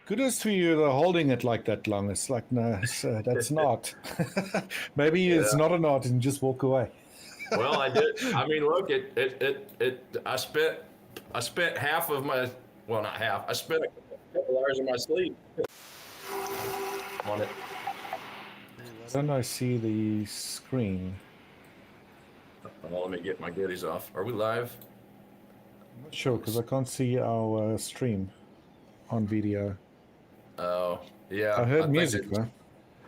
Kudos to you for holding it like that long. It's like, no, that's an art. Maybe it's Yeah. not an art and just walk away. Well, I did. I mean, look, I spent half of my, well, not half. I spent a couple hours of my sleep on it. Why don't I see the screen? Well, let me get my goodies off. Are we live? I'm not sure because I can't see our stream on video. Oh, yeah. I heard think music though.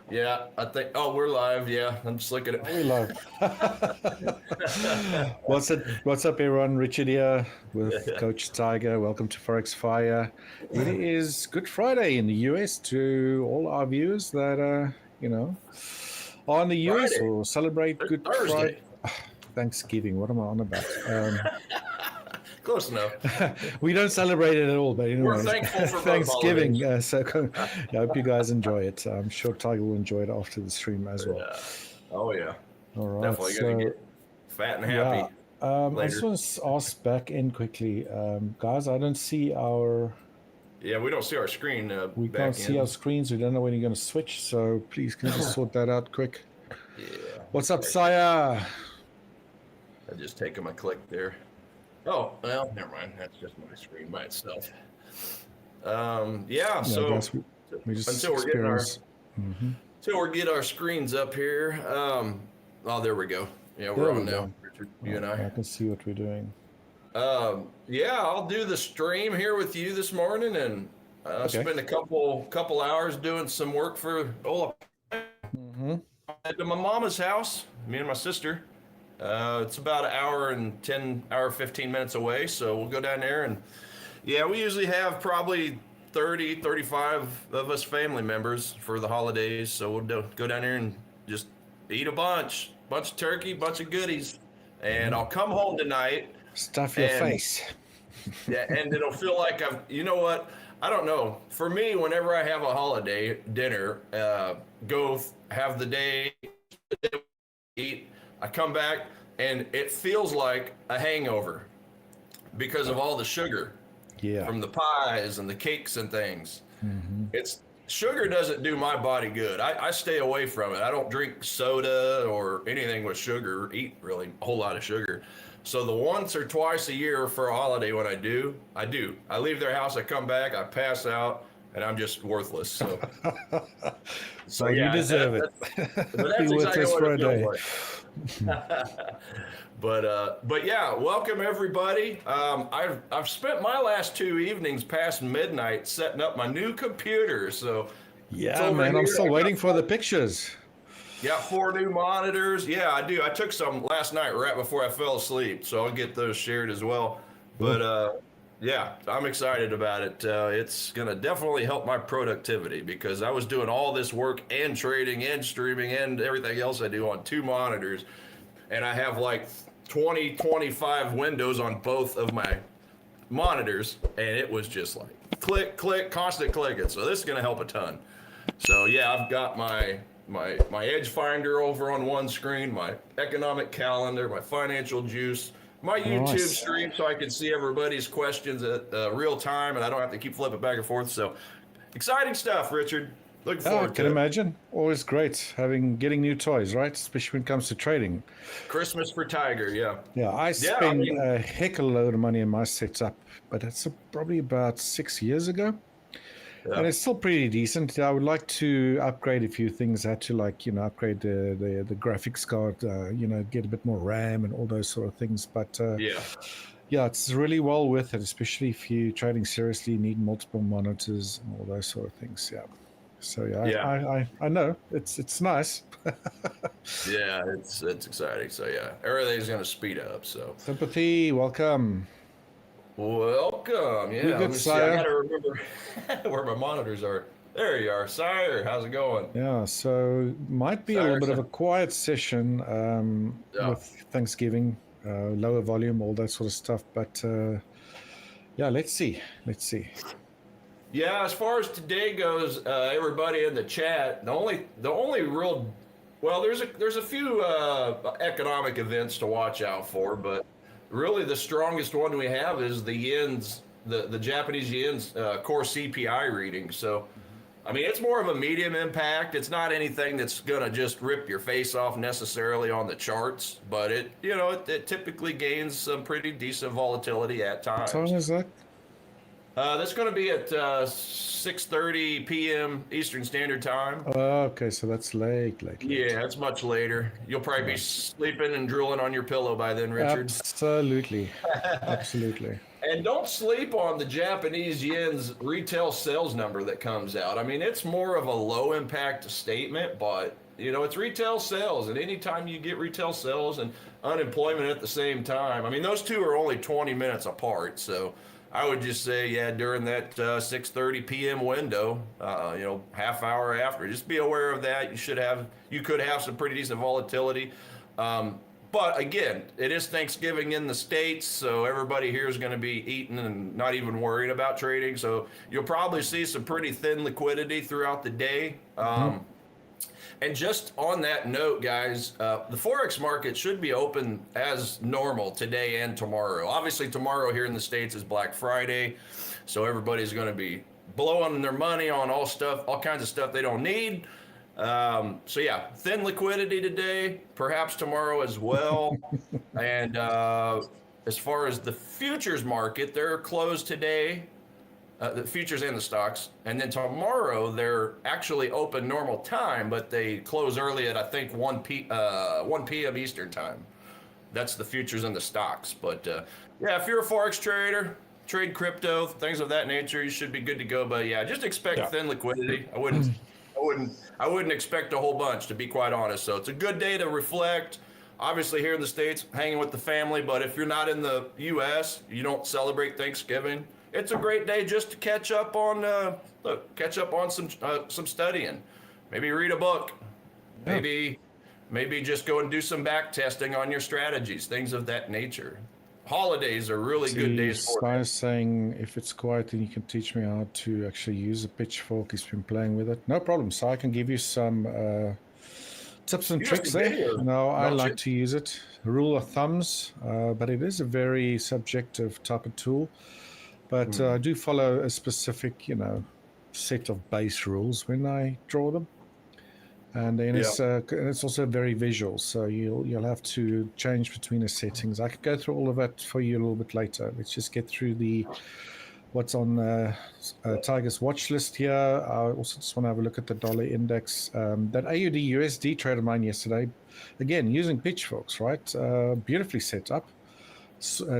Yeah, I think. Oh, we're live. Yeah, I'm just looking at. Are we live? What's up, everyone? Richard here with Coach Tiger. Welcome to Forex Fire. It is Good Friday in the US to all our viewers that are in the US Friday. or celebrate It's Good Thursday. Friday. Thanksgiving. What am I on about? Close enough. We don't celebrate it at all, but anyway, We're thankful for Thanksgiving. I hope you guys enjoy it. I'm sure Tiger will enjoy it after the stream as well. Yeah. Oh yeah. All right. Definitely gonna get fat and happy. I just want to ask back in quickly, guys. I don't see our. Yeah, we don't see our screen. We can't see our screens. We don't know when you're going to switch. So please, can you just sort that out quick? Yeah. What's up, Saya? I just taken my click there. Oh, well, never mind. That's just my screen by itself. Yeah, so we just until we're getting our screens up here. Oh, there we go. Yeah, we're on now, Richard, you and I. I can see what we're doing. Yeah, I'll do the stream here with you this morning and spend a couple hours doing some work for Ola. At my mama's house, me and my sister. It's about an hour 15 minutes away, so we'll go down there and yeah, we usually have probably 30, 35 of us family members for the holidays, so we'll go down there and just eat a bunch of turkey, bunch of goodies, and I'll come home tonight. Stuff your face. Yeah, and it'll feel like you know what? I don't know. For me, whenever I have a holiday dinner, go have the day, eat, I come back and it feels like a hangover because of all the sugar from the pies and the cakes and things. Sugar doesn't do my body good. I stay away from it. I don't drink soda or anything with sugar, eat really a whole lot of sugar. So the once or twice a year for a holiday when I do. I leave their house, I come back, I pass out, and I'm just worthless. So, You deserve it. That's exactly what it feels like. But yeah, welcome everybody. I've spent my last 2 evenings past midnight setting up my new computer. So yeah, man, I'm still waiting for the pictures. Got 4 new monitors. Yeah, I do. I took some last night right before I fell asleep, so I'll get those shared as well. But yeah, I'm excited about it. It's going to definitely help my productivity because I was doing all this work and trading and streaming and everything else I do on 2 monitors. And I have like 20, 25 windows on both of my monitors. And it was just like click, click, constant clicking. So this is going to help a ton. So yeah, I've got my Edge Finder over on one screen, my economic calendar, my financial juice, my YouTube stream so I can see everybody's questions at real time and I don't have to keep flipping back and forth. So exciting stuff, Richard. Looking forward to it. I can imagine. Always great getting new toys, right? Especially when it comes to trading. Christmas for Tiger, yeah. Yeah, I spent a heck of a load of money in my setup, but it's probably about 6 years ago. Yeah. And it's still pretty decent. I would like to upgrade a few things. I had to upgrade the graphics card, get a bit more RAM and all those sort of things. But yeah, it's really well worth it, especially if you're trading seriously, need multiple monitors and all those sort of things. Yeah. So yeah. I know it's nice. Yeah, it's exciting. So yeah, everything's gonna speed up. So Sympathy, welcome. Welcome. Yeah, good, Sire. I gotta remember where my monitors are. There you are, Sire. How's it going? Yeah, so might be a little bit of a quiet session with Thanksgiving, lower volume, all that sort of stuff. But yeah, let's see. Yeah, as far as today goes, everybody in the chat, the only real, well, there's a few economic events to watch out for, but really the strongest one we have is the yen's the Japanese yen's core CPI reading. So, I mean, it's more of a medium impact. It's not anything that's going to just rip your face off necessarily on the charts, but it typically gains some pretty decent volatility at What time times. is that? That's going to be at 6:30 p.m. Eastern Standard Time. Oh, okay, so that's late. Yeah, it's much later. You'll probably be sleeping and drooling on your pillow by then, Richard. Absolutely. Absolutely. And don't sleep on the Japanese yen's retail sales number that comes out. I mean, it's more of a low impact statement, but it's retail sales. And anytime you get retail sales and unemployment at the same time, I mean, those two are only 20 minutes apart. So I would just say, yeah, during that 6:30 p.m. window, half hour after, just be aware of that. You could have some pretty decent volatility. But again, it is Thanksgiving in the States, so everybody here is going to be eating and not even worrying about trading. So you'll probably see some pretty thin liquidity throughout the day. And just on that note, guys, the Forex market should be open as normal today and tomorrow. Obviously, tomorrow here in the States is Black Friday, so everybody's going to be blowing their money on all kinds of stuff they don't need. So yeah, thin liquidity today, perhaps tomorrow as well. And as far as the futures market, they're closed today, the futures and the stocks. And then tomorrow they're actually open normal time, but they close early at, I think, 1 p.m. Eastern time. That's the futures and the stocks. But yeah, if you're a Forex trader, trade crypto, things of that nature, you should be good to go. But yeah, just expect thin liquidity. I wouldn't expect a whole bunch, to be quite honest. So it's a good day to reflect. Obviously, here in the States, hanging with the family. But if you're not in the U.S., you don't celebrate Thanksgiving, it's a great day just to catch up on some studying. Maybe read a book. Maybe just go and do some back testing on your strategies, things of that nature. Holidays are really good days for Sky's saying if it's quiet, then you can teach me how to actually use a pitchfork. He's been playing with it. No problem. So I can give you some tips and tricks there. No, I like to use it. Rule of thumbs, but it is a very subjective type of tool. But I do follow a specific, set of base rules when I draw them. And then it's also very visual, so you'll have to change between the settings. I could go through all of that for you a little bit later. Let's just get through what's on Tiger's watch list here. I also just want to have a look at the dollar index. That AUD USD trade of mine yesterday, again using pitchforks, right? Beautifully set up.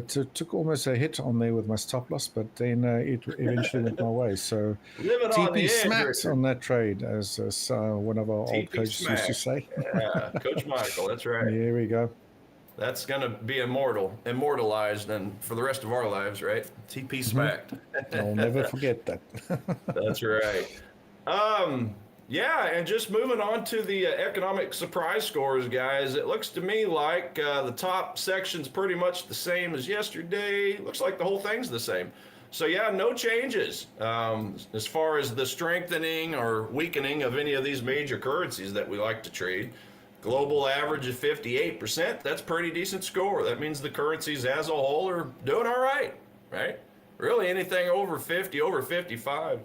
Took almost a hit on there with my stop loss, but then it eventually went my way. So TP smacked on that trade, as one of our old coaches used to say. Yeah, Coach Michael, that's right. Here we go. That's going to be immortalized, and for the rest of our lives, right? TP smacked. I'll never forget that. That's right. Yeah, and just moving on to the economic surprise scores, guys. It looks to me like the top section's pretty much the same as yesterday. Looks like the whole thing's the same. So yeah, no changes as far as the strengthening or weakening of any of these major currencies that we like to trade. Global average of 58%. That's pretty decent score. That means the currencies as a whole are doing all right, right? Really, anything over 50, over 55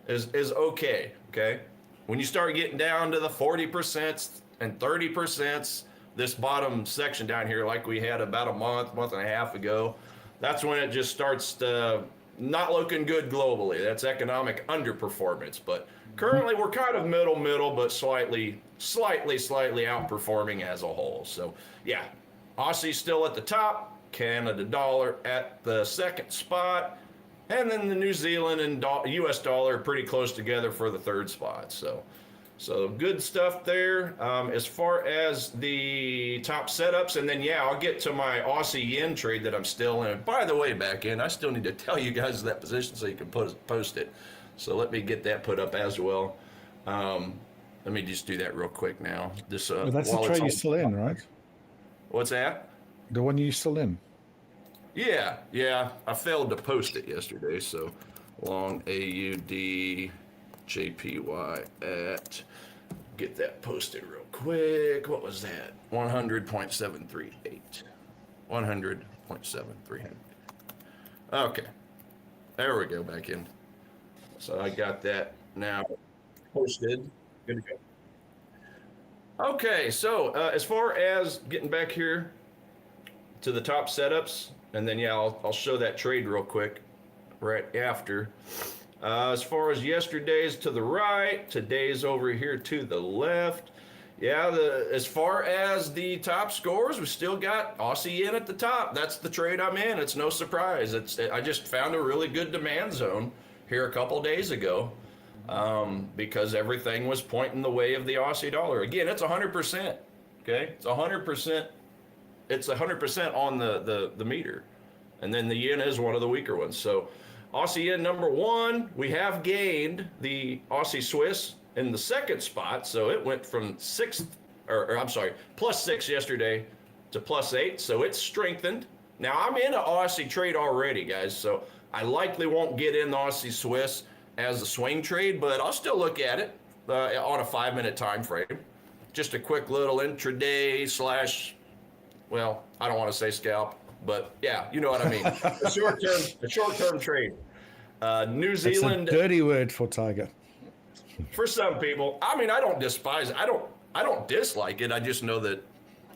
is okay, okay? When you start getting down to the 40% and 30%, this bottom section down here, like we had about a month and a half ago, that's when it just starts to not looking good globally. That's economic underperformance. But currently we're kind of middle, but slightly outperforming as a whole. So yeah, Aussie still at the top, Canada dollar at the second spot, and then the New Zealand and U.S. dollar pretty close together for the third spot. So good stuff there. As far as the top setups, and then yeah, I'll get to my Aussie yen trade that I'm still in. By the way, back in, I still need to tell you guys that position so you can post it. So let me get that put up as well. Let me just do that real quick now. This well, that's the trade you're still in, right? What's that? The one you're still in. Yeah. I failed to post it yesterday, so long AUD JPY at, get that posted real quick. What was that? 100.738. 100.738. Okay. There we go, back in. So I got that now posted. Good to go. Okay, so as far as getting back here to the top setups, and then I'll show that trade real quick right after. As far as yesterday's to the right, today's over here to the left. Yeah, as far as the top scores, we still got Aussie yen at the top. That's the trade I'm in. It's no surprise. I just found a really good demand zone here a couple days ago because everything was pointing the way of the Aussie dollar. Again, it's 100%. Okay, it's 100%. It's 100% on the meter, and then the yen is one of the weaker ones. So Aussie yen number one, we have gained the Aussie Swiss in the second spot. So it went from +6 yesterday to +8. So it's strengthened. Now I'm in an Aussie trade already, guys. So I likely won't get in the Aussie Swiss as a swing trade, but I'll still look at it on a 5-minute time frame. Just a quick little intraday / well, I don't want to say scalp, but yeah, you know what I mean. A short-term trade. New Zealand. It's a dirty word for tiger. For some people, I mean, I don't despise it. I don't dislike it. I just know that,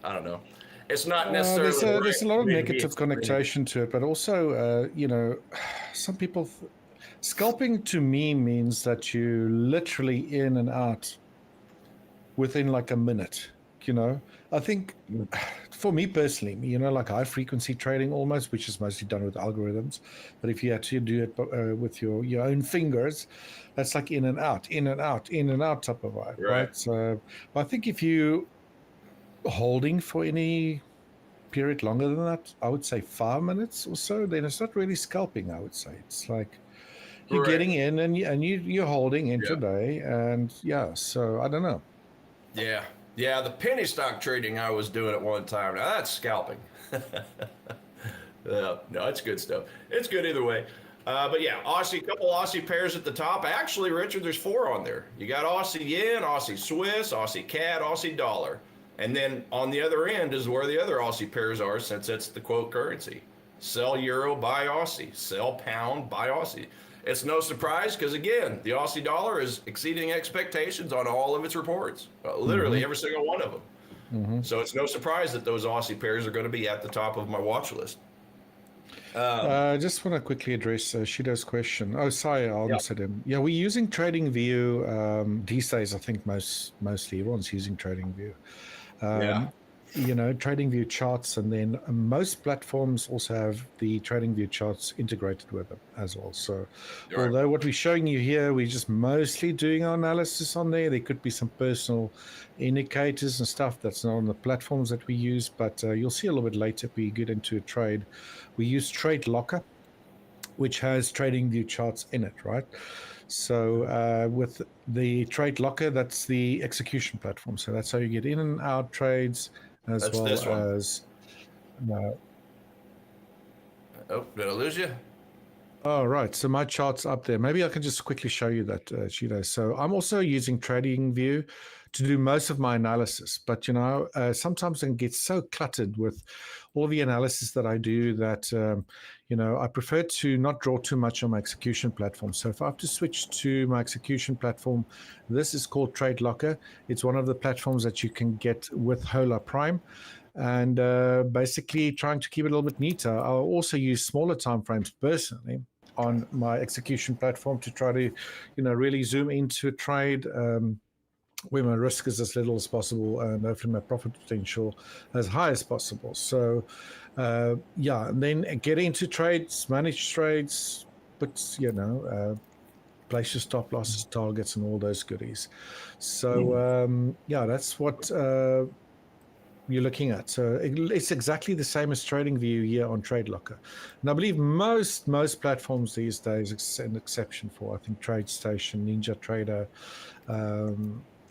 I don't know. It's not necessarily. There's a lot of negative connotation to it, but also, some people. Scalping to me means that you literally in and out within like a minute. I think for me personally, like high frequency trading almost, which is mostly done with algorithms. But if you actually do it with your own fingers, that's like in and out type of vibe, right? So I think if you holding for any period longer than that, I would say 5 minutes or so, then it's not really scalping, I would say. It's like you're getting in and you're holding intraday, and so I don't know. Yeah, the penny stock trading I was doing at one time, now that's scalping. No, it's good stuff. It's good either way. But yeah, couple Aussie pairs at the top. Actually, Richard, there's 4 on there. You got Aussie yen, Aussie Swiss, Aussie CAD, Aussie dollar. And then on the other end is where the other Aussie pairs are, since it's the quote currency. Sell euro, buy Aussie. Sell pound, buy Aussie. It's no surprise because, again, the Aussie dollar is exceeding expectations on all of its reports, literally every single one of them. So it's no surprise that those Aussie pairs are going to be at the top of my watch list. I just want to quickly address Shido's question. Oh, sorry, I answered him. Yeah, we're using TradingView these days. I think mostly everyone's using TradingView. TradingView charts, and then most platforms also have the TradingView charts integrated with them as well. So although what we're showing you here, we're just mostly doing our analysis on there. There could be some personal indicators and stuff that's not on the platforms that we use, but you'll see a little bit later if we get into a trade. We use Trade Locker, which has TradingView charts in it, right? So with the Trade Locker, that's the execution platform. So that's how you get in and out trades, as well as. Oh, did I lose you? Oh, right. So my chart's up there. Maybe I can just quickly show you that, Cheeto. So I'm also using TradingView to do most of my analysis. But, sometimes I can get so cluttered with all the analysis that I do that, I prefer to not draw too much on my execution platform. So if I have to switch to my execution platform, this is called Trade Locker. It's one of the platforms that you can get with Hola Prime. And basically trying to keep it a little bit neater. I'll also use smaller time frames personally on my execution platform to try to, really zoom into a trade where my risk is as little as possible and hopefully my profit potential as high as possible. So, and then get into trades, manage trades, but, place your stop losses, targets, and all those goodies. So, that's what you're looking at. So it's exactly the same as TradingView here on Trade Locker. And I believe most platforms these days, an exception for, I think, TradeStation, Ninja Trader,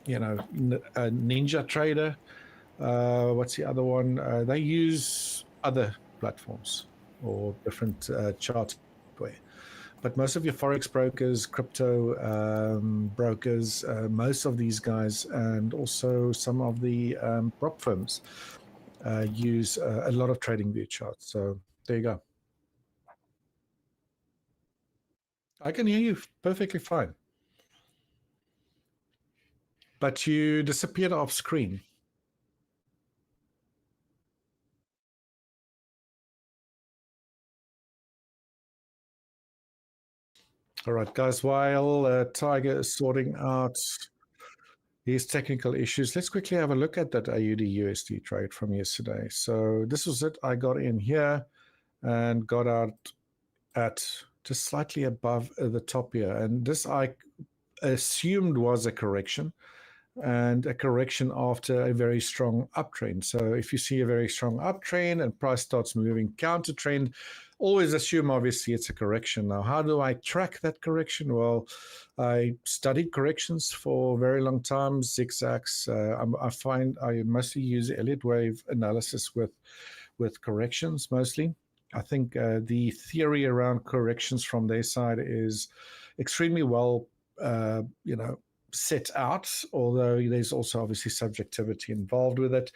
Ninja Trader. What's the other one? They use other platforms or different chart software. But most of your Forex brokers, crypto brokers, most of these guys, and also some of the prop firms use a lot of TradingView charts. So there you go. I can hear you perfectly fine. But you disappeared off screen. All right, guys, while Tiger is sorting out his technical issues, let's quickly have a look at that AUD USD trade from yesterday. So this was it. I got in here and got out at just slightly above the top here. And this I assumed was a correction, and a correction after a very strong uptrend. So if you see a very strong uptrend and price starts moving counter trend, always assume obviously it's a correction. Now, how do I track that correction? Well, I studied corrections for a very long time, zigzags. I find I mostly use Elliott wave analysis with corrections mostly. I think the theory around corrections from their side is extremely well, set out, although there's also obviously subjectivity involved with it.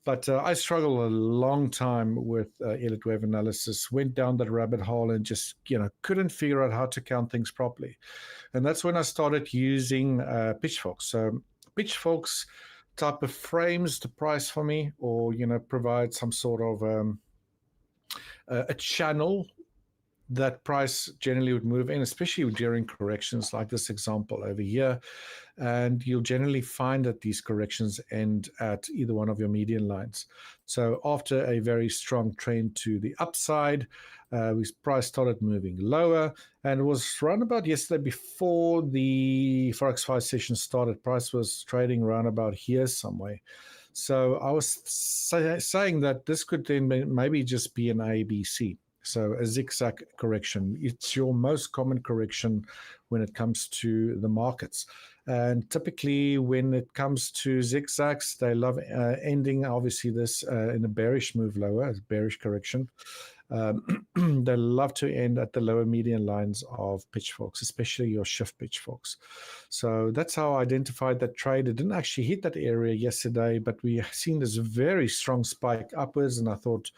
But I struggled a long time with Elliott wave analysis, went down that rabbit hole and just, couldn't figure out how to count things properly. And that's when I started using pitchforks. So pitchforks type of frames the price for me, or, provide some sort of a channel that price generally would move in, especially during corrections like this example over here. And you'll generally find that these corrections end at either one of your median lines. So after a very strong trend to the upside, price started moving lower, and it was around about yesterday before the Forex 5 session started, price was trading around about here somewhere. So I was saying that this could then maybe just be an ABC. So a zigzag correction. It's your most common correction when it comes to the markets. And typically when it comes to zigzags, they love ending, obviously, this in a bearish move lower, a bearish correction. They love to end at the lower median lines of pitchforks, especially your shift pitchforks. So that's how I identified that trade. It didn't actually hit that area yesterday, but we seen this very strong spike upwards, and I thought,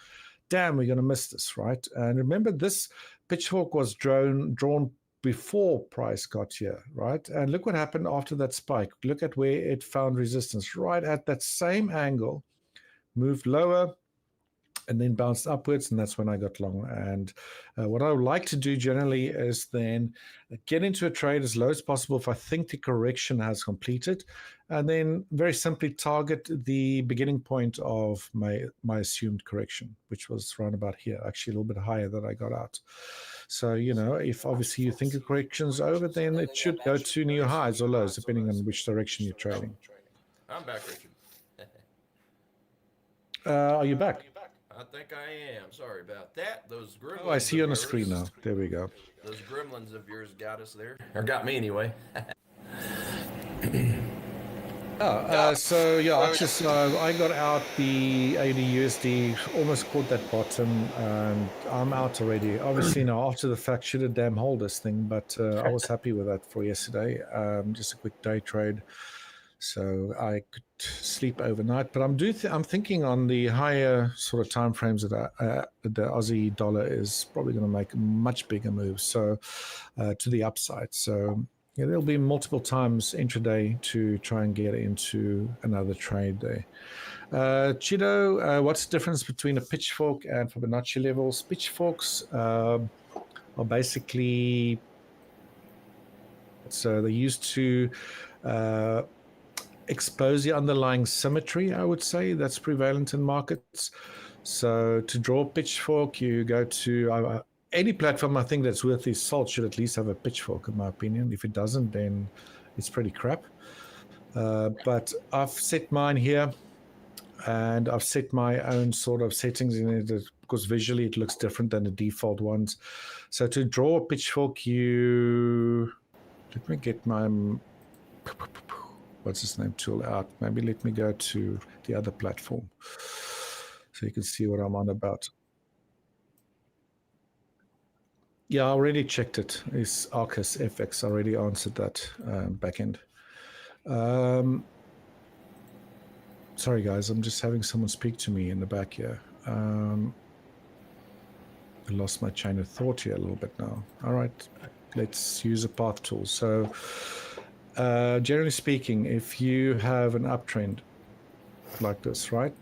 damn, we're going to miss this, right? And remember, this pitchfork was drawn before price got here, right? And look what happened after that spike. Look at where it found resistance, right at that same angle, moved lower, and then bounced upwards, and that's when I got long. And what I would like to do generally is then get into a trade as low as possible if I think the correction has completed, and then very simply target the beginning point of my assumed correction, which was around about here, actually a little bit higher that I got out. So, if obviously you think a correction's over, then it should go to new highs or lows, depending on which direction you're trading. I'm back, Richard. Are you back? I think I am. Sorry about that. Those gremlins. Oh, I see you on the screen now. There we go. Those gremlins of yours got us there, or got me anyway. I got out the AUD USD, almost caught that bottom, and I'm out already. Obviously, now after the fact, should have damn hold this thing, but I was happy with that for yesterday. Just a quick day trade, so I could sleep overnight. But I'm thinking on the higher sort of time frames that the Aussie dollar is probably going to make much bigger moves, so to the upside. So. Yeah, there'll be multiple times intraday to try and get into another trade there. Chido, what's the difference between a pitchfork and Fibonacci levels? Pitchforks are basically, so they're used to expose the underlying symmetry, I would say, that's prevalent in markets. So to draw a pitchfork, you go to any platform I think that's worth its salt should at least have a pitchfork, in my opinion. If it doesn't, then it's pretty crap. But I've set mine here, and I've set my own sort of settings in it because visually it looks different than the default ones. So to draw a pitchfork, let me get my what's his name tool out. Maybe let me go to the other platform so you can see what I'm on about. Yeah, I already checked it. It's Arcus FX. I already answered that backend. Sorry, guys. I'm just having someone speak to me in the back here. I lost my chain of thought here a little bit now. All right. let's use a path tool. So generally speaking, if you have an uptrend like this, right?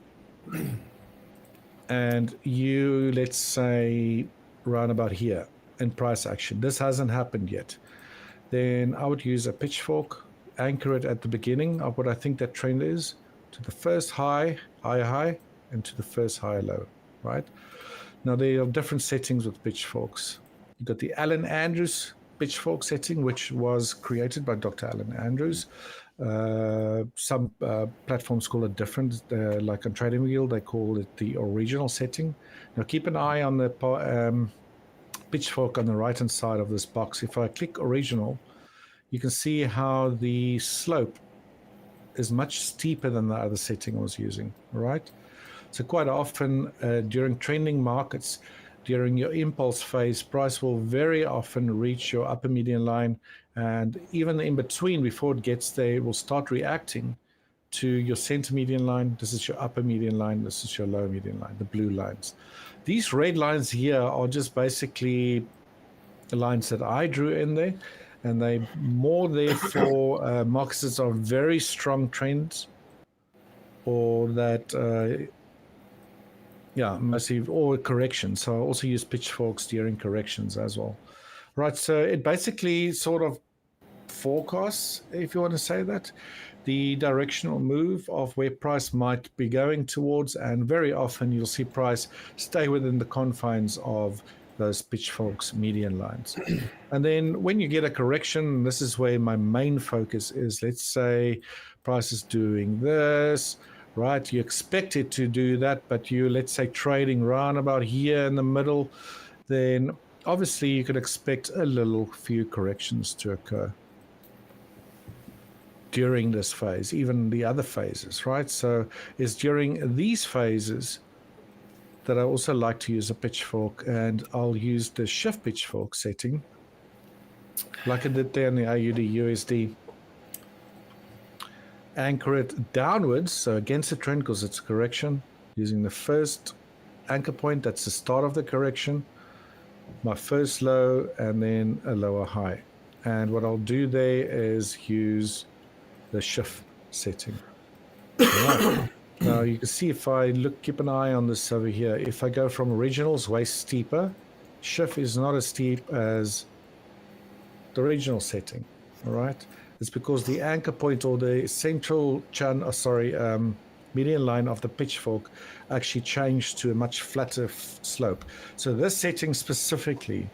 And you, let's say, round about here in price action, this hasn't happened yet, then I would use a pitchfork, anchor it at the beginning of what I think that trend is, to the first high, high, and to the first high, low, right? Now, there are different settings with pitchforks. You've got the Alan Andrews pitchfork setting, which was created by Dr. Alan Andrews. Some platforms call it different, like on TradingView, they call it the original setting. Now, keep an eye on the pitchfork on the right-hand side of this box. If I click original, you can see how the slope is much steeper than the other setting I was using, right? So quite often during trending markets, during your impulse phase, price will very often reach your upper median line, and even in between, before it gets there, it will start reacting to your center median line. This is your upper median line, this is your lower median line, the blue lines. These red lines here are just basically the lines that I drew in there, and they more there for markets that are very strong trends, or that massive, or corrections. So I also use pitchforks during corrections as well. Right, so it basically sort of forecasts, if you want to say that, the directional move of where price might be going towards, and very often you'll see price stay within the confines of those pitchforks median lines. And then when you get a correction, this is where my main focus is. Let's say price is doing this, right? You expect it to do that, but you, let's say, trading round about here in the middle, then obviously you could expect a little few corrections to occur during this phase, even the other phases, right? So it's during these phases that I also like to use a pitchfork, and I'll use the shift pitchfork setting like I did there in the AUD USD. Anchor it downwards, so against the trend, because it's a correction, using the first anchor point, that's the start of the correction, my first low, and then a lower high. And what I'll do there is use the shift setting. Right. Now you can see, if I look, keep an eye on this over here, if I go from originals, way steeper, shift is not as steep as the original setting. All right, it's because the anchor point, or the central median line of the pitchfork actually changed to a much flatter slope. So this setting specifically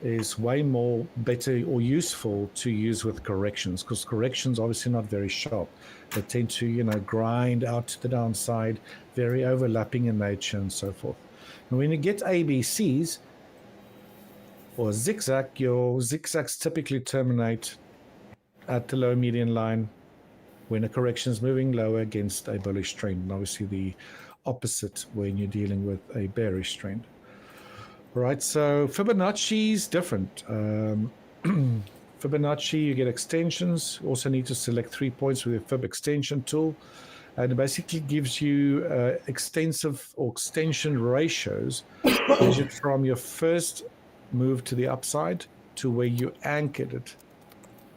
is way more better or useful to use with corrections, because corrections obviously not very sharp. They tend to, grind out to the downside, very overlapping in nature and so forth. And when you get ABCs or zigzag, your zigzags typically terminate at the low median line when a correction is moving lower against a bullish trend, and obviously the opposite when you're dealing with a bearish trend. Right, so Fibonacci is different. Fibonacci, you get extensions. You also need to select 3 points with your Fib extension tool, and it basically gives you extensive or extension ratios measured from your first move to the upside to where you anchored it.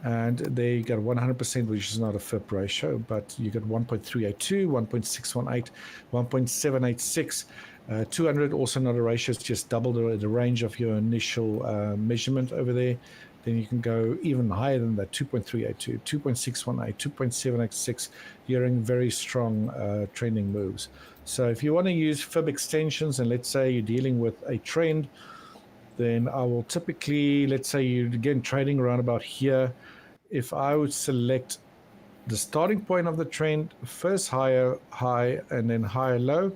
And there you got 100%, which is not a Fib ratio, but you got 1.382, 1.618, 1.786. 200, also not a ratio, it's just double the range of your initial measurement over there. Then you can go even higher than that, 2.382, 2.618, 2.786, during very strong trending moves. So if you want to use Fib extensions, and let's say you're dealing with a trend, then I will typically, let's say you're again trading around about here, if I would select the starting point of the trend, first higher high and then higher low,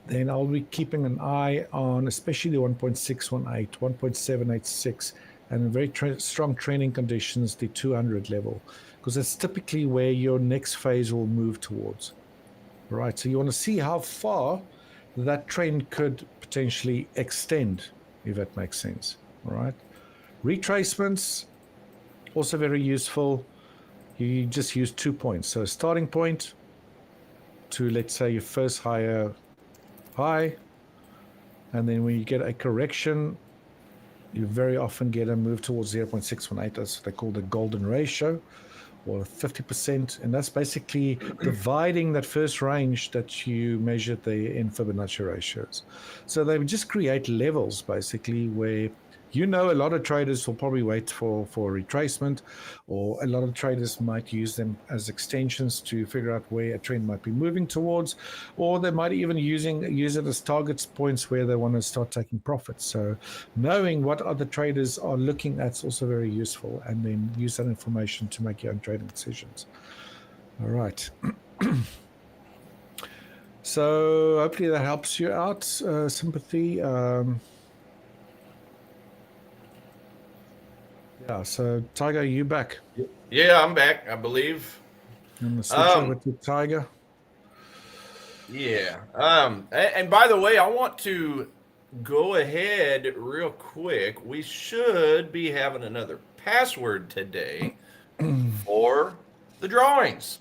then I'll be keeping an eye on especially the 1.618, 1.786, and in very strong trending conditions, the 200 level, because that's typically where your next phase will move towards. All right, so you want to see how far that trend could potentially extend, if that makes sense. All right, retracements, also very useful. You just use 2 points, so starting point to, let's say, your first higher high, and then when you get a correction, you very often get a move towards 0.618. That's what they call the golden ratio, or 50%. And that's basically dividing that first range that you measured in Fibonacci ratios. So they just create levels, basically, where a lot of traders will probably wait for retracement, or a lot of traders might use them as extensions to figure out where a trend might be moving towards, or they might even use it as targets points where they want to start taking profits. So knowing what other traders are looking at is also very useful, and then use that information to make your own trading decisions. All right. So hopefully that helps you out, Sympathy. Yeah, so Tiger, you back? Yeah, I'm back, I believe. I'm gonna switch over to Tiger. Yeah. And by the way, I want to go ahead real quick. We should be having another password today for the drawings.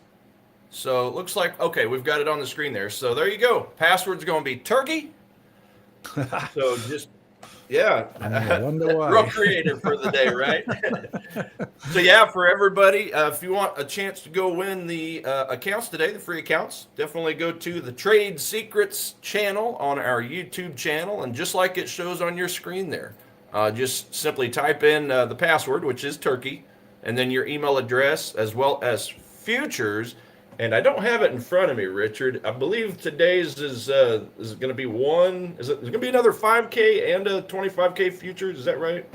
So it looks like, okay, we've got it on the screen there. So there you go. Password's going to be turkey. So just, yeah. I wonder why. Real creative for the day, right? So yeah, for everybody, if you want a chance to go win the accounts today, the free accounts, definitely go to the Trade Secrets channel on our YouTube channel. And just like it shows on your screen there, just simply type in the password, which is turkey, and then your email address as well as futures. And I don't have it in front of me, Richard. I believe today's is going to be one. Is it going to be another 5K and a 25K futures? Is that right?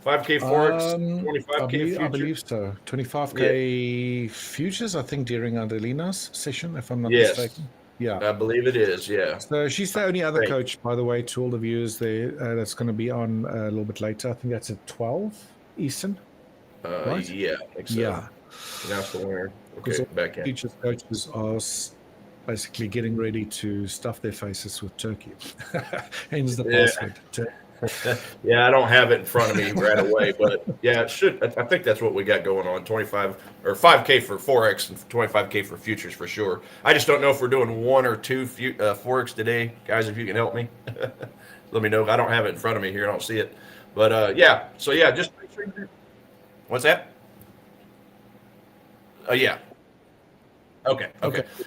5K Forex, 25K futures? I believe so. 25K futures, I think, during Adelina's session, if I'm not mistaken. Yeah, I believe it is. Yeah. So she's the only other coach, by the way, to all the viewers there. That's going to be on a little bit later. I think that's at 12 Eastern. Right? Yeah, I think so. Yeah. That's the winner. Okay, back in. Futures coaches are basically getting ready to stuff their faces with turkey. Hence the password. Yeah, I don't have it in front of me right away, but yeah, it should. I think that's what we got going on. 25 or 5K for Forex and 25K for futures for sure. I just don't know if we're doing one or two Forex today, guys. If you can help me, let me know. I don't have it in front of me here. I don't see it, but yeah. So yeah, just make sure. What's that? Yeah. Okay.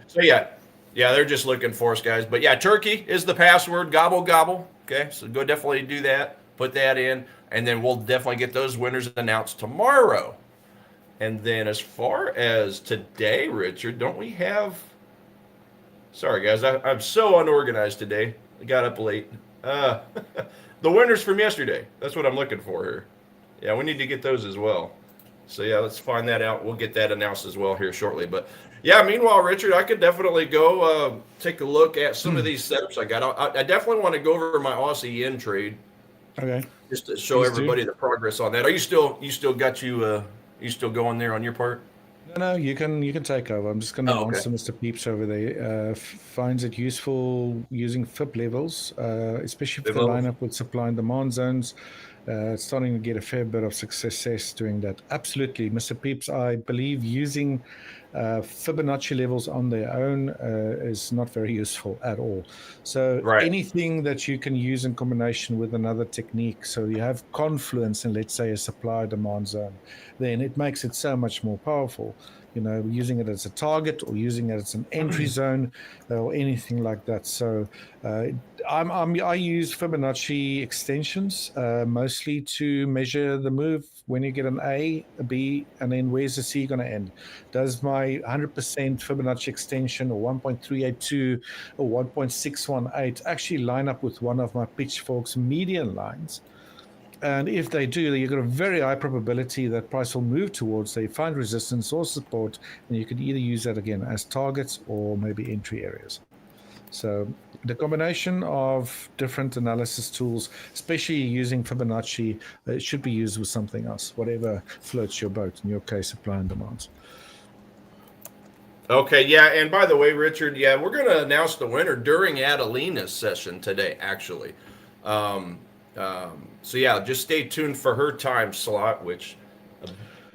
So yeah, they're just looking for us, guys. But yeah, turkey is the password. Gobble gobble. Okay, so go definitely do that. Put that in, and then we'll definitely get those winners announced tomorrow. And then as far as today, Richard, don't we have? Sorry, guys, I'm so unorganized today. I got up late. The winners from yesterday. That's what I'm looking for here. Yeah, we need to get those as well. So yeah, let's find that out. We'll get that announced as well here shortly. But yeah, meanwhile, Richard, I could definitely go take a look at some of these setups I got. I definitely want to go over my Aussie yen trade. Okay. Just to show everybody the progress on that. Are you still going there on your part? No, you can take over. I'm just going to answer Mr. Peeps over there. Finds it useful using FIB levels, especially for the lineup with supply and demand zones. Starting to get a fair bit of success doing that. Absolutely, Mr. Peeps. I believe using Fibonacci levels on their own is not very useful at all. So anything that you can use in combination with another technique, so you have confluence in, let's say, a supply demand zone, then it makes it so much more powerful. Using it as a target or using it as an entry zone or anything like that. So I use Fibonacci extensions mostly to measure the move when you get an A, a B, and then where's the C going to end? Does my 100% Fibonacci extension or 1.382 or 1.618 actually line up with one of my pitchfork's median lines? And if they do, you've got a very high probability that price will move towards, they find resistance or support, and you could either use that again as targets or maybe entry areas. So the combination of different analysis tools, especially using Fibonacci, it should be used with something else, whatever floats your boat, in your case, supply and demand. Okay, yeah, and by the way, Richard, we're going to announce the winner during Adelina's session today, actually. So yeah, just stay tuned for her time slot, which,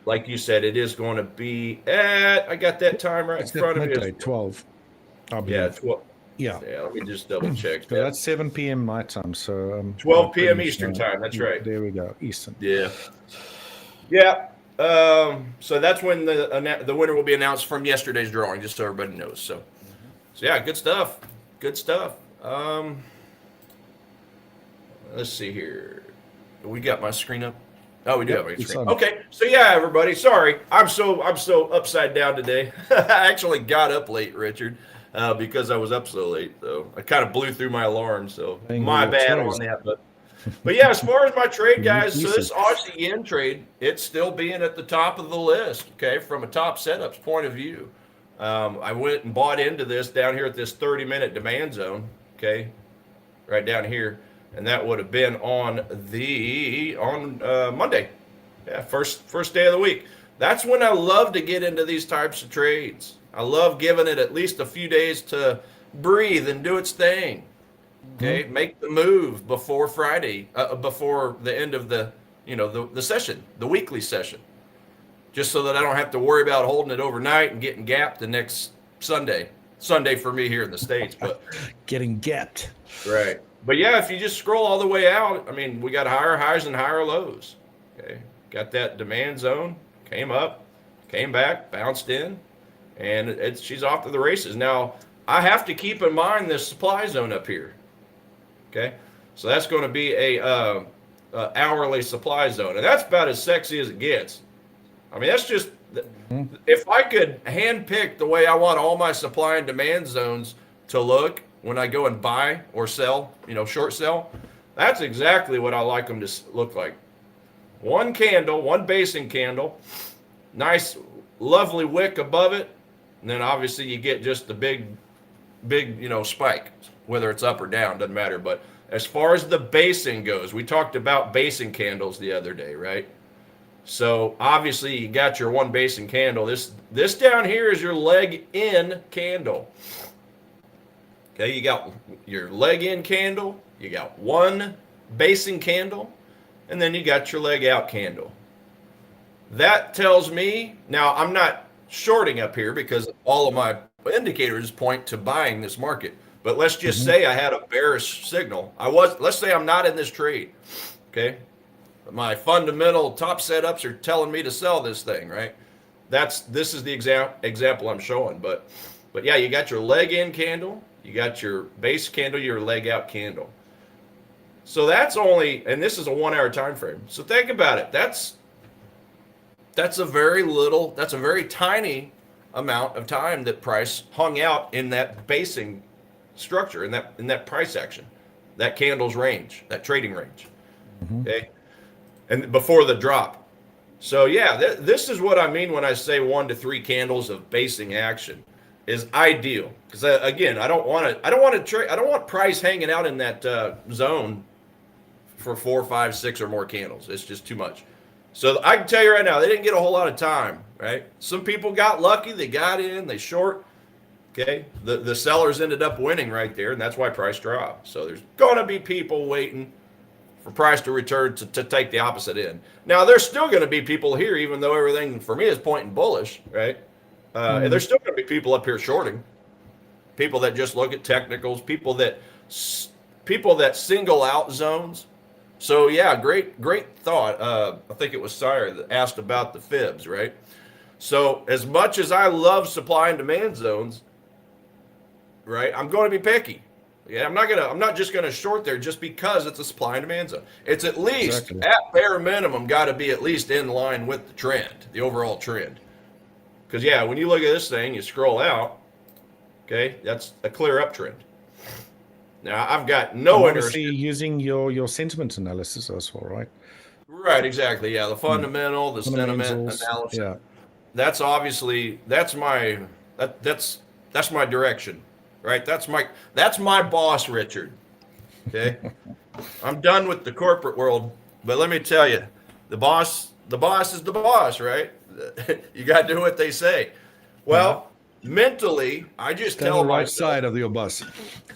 like you said, it is going to be at. I got that time right in front of me. 12. Yeah, 12. Yeah. Yeah, let me just double check So that. that's 7 p.m. my time. So 12 p.m. Eastern time. That's right. There we go. Eastern. Yeah. Yeah. So that's when the winner will be announced from yesterday's drawing, just so everybody knows. So yeah, good stuff. Good stuff. Let's see here. We got my screen up. Oh, we do have my screen. Okay, so yeah, everybody. Sorry, I'm so upside down today. I actually got up late, Richard, because I was up so late. So I kind of blew through my alarm. So my bad on that. But yeah, as far as my trade, guys, so this Aussie yen trade, it's still being at the top of the list. Okay, from a top setups point of view, I went and bought into this down here at this 30-minute demand zone. Okay, right down here. And that would have been on Monday. Yeah, first day of the week. That's when I love to get into these types of trades. I love giving it at least a few days to breathe and do its thing. Okay, make the move before Friday, before the end of the session, the weekly session, just so that I don't have to worry about holding it overnight and getting gapped the next Sunday. Sunday for me here in the States, but getting gapped. Right. But yeah, if you just scroll all the way out, I mean, we got higher highs and higher lows. Okay. Got that demand zone, came up, came back, bounced in, and she's off to the races. Now, I have to keep in mind this supply zone up here. Okay. So that's going to be a hourly supply zone. And that's about as sexy as it gets. I mean, that's just, if I could handpick the way I want all my supply and demand zones to look, when I go and buy or sell, short sell, that's exactly what I like them to look like. One candle, one basing candle, nice, lovely wick above it, and then obviously you get just the big, spike, whether it's up or down, doesn't matter. But as far as the basing goes, we talked about basing candles the other day, right? So obviously you got your one basing candle. This down here is your leg in candle. Okay, you got your leg in candle, you got one basing candle, and then you got your leg out candle. That tells me, now I'm not shorting up here because all of my indicators point to buying this market, but let's just say I had a bearish signal. Let's say I'm not in this trade, okay? My fundamental top setups are telling me to sell this thing, right? This is the example I'm showing, but yeah, you got your leg in candle, you got your base candle, your leg out candle. So that's only, and this is a 1 hour time frame. So think about it. That's a very tiny amount of time that price hung out in that basing structure, in that price action, that candle's range, that trading range. Okay. And before the drop. So yeah, this is what I mean when I say 1 to 3 candles of basing action is ideal, because again, I don't want price hanging out in that zone for 4, 5, 6 or more candles. It's just too much. So I can tell you right now, they didn't get a whole lot of time, right? Some people got lucky, they got in, they short. Okay, the sellers ended up winning right there, and that's why price dropped. So there's going to be people waiting for price to return to take the opposite end. Now there's still going to be people here, even though everything for me is pointing bullish, right? And there's still going to be people up here shorting, people that just look at technicals, people that single out zones. So yeah, great thought. I think it was Sire that asked about the fibs, right? So as much as I love supply and demand zones, right, I'm going to be picky. Yeah, I'm not just gonna short there just because it's a supply and demand zone. It's at least at bare minimum got to be at least in line with the trend, the overall trend. Because yeah, when you look at this thing, you scroll out, okay, that's a clear uptrend. Now I've got no interest using your sentiment analysis as well, right? Right, exactly. Yeah, the fundamental, the sentiment analysis. Yeah. That's obviously that's my direction. Right? That's my boss, Richard. Okay? I'm done with the corporate world, but let me tell you, the boss is the boss, right? You got to do what they say. Well, mentally, I just tell the right side of your boss.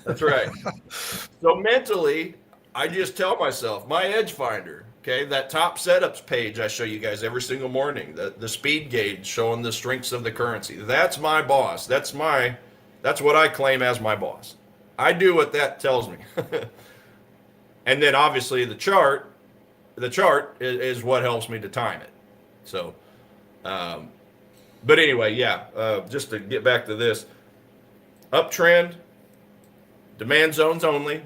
That's right. So mentally, I just tell myself, my edge finder, okay, that top setups page I show you guys every single morning, the speed gauge showing the strengths of the currency. That's my boss. That's what I claim as my boss. I do what that tells me. And then obviously the chart is what helps me to time it. So, but anyway, just to get back to this, uptrend, demand zones only,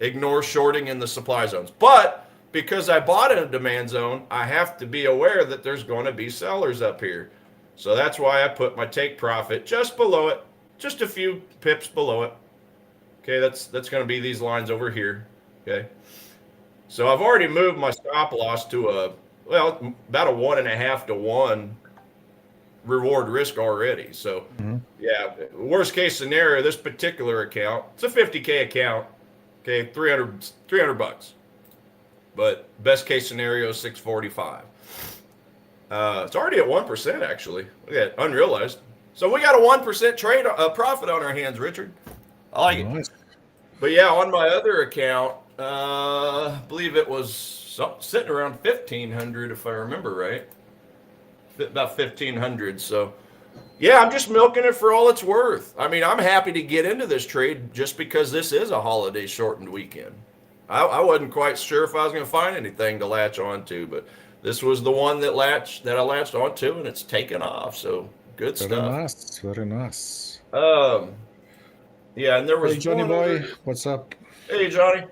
ignore shorting in the supply zones. But because I bought in a demand zone, I have to be aware that there's going to be sellers up here. So that's why I put my take profit just below it, just a few pips below it. Okay, that's going to be these lines over here. Okay, so I've already moved my stop loss to about a 1.5 to 1 reward risk already. So worst case scenario, this particular account, it's a 50K account. Okay, 300 bucks. But best case scenario is 645. It's already at 1% actually. Look at unrealized. So we got a 1% trade profit on our hands, Richard. I like it. But yeah, on my other account, I believe it was sitting around 1,500 if I remember right. About 1,500. So yeah, I'm just milking it for all it's worth. I mean, I'm happy to get into this trade just because this is a holiday shortened weekend. I wasn't quite sure if I was going to find anything to latch onto, but this was the one that I latched onto, and it's taken off. So good stuff. Very nice. Yeah, and there was Johnny boy, what's up? Hey, Johnny.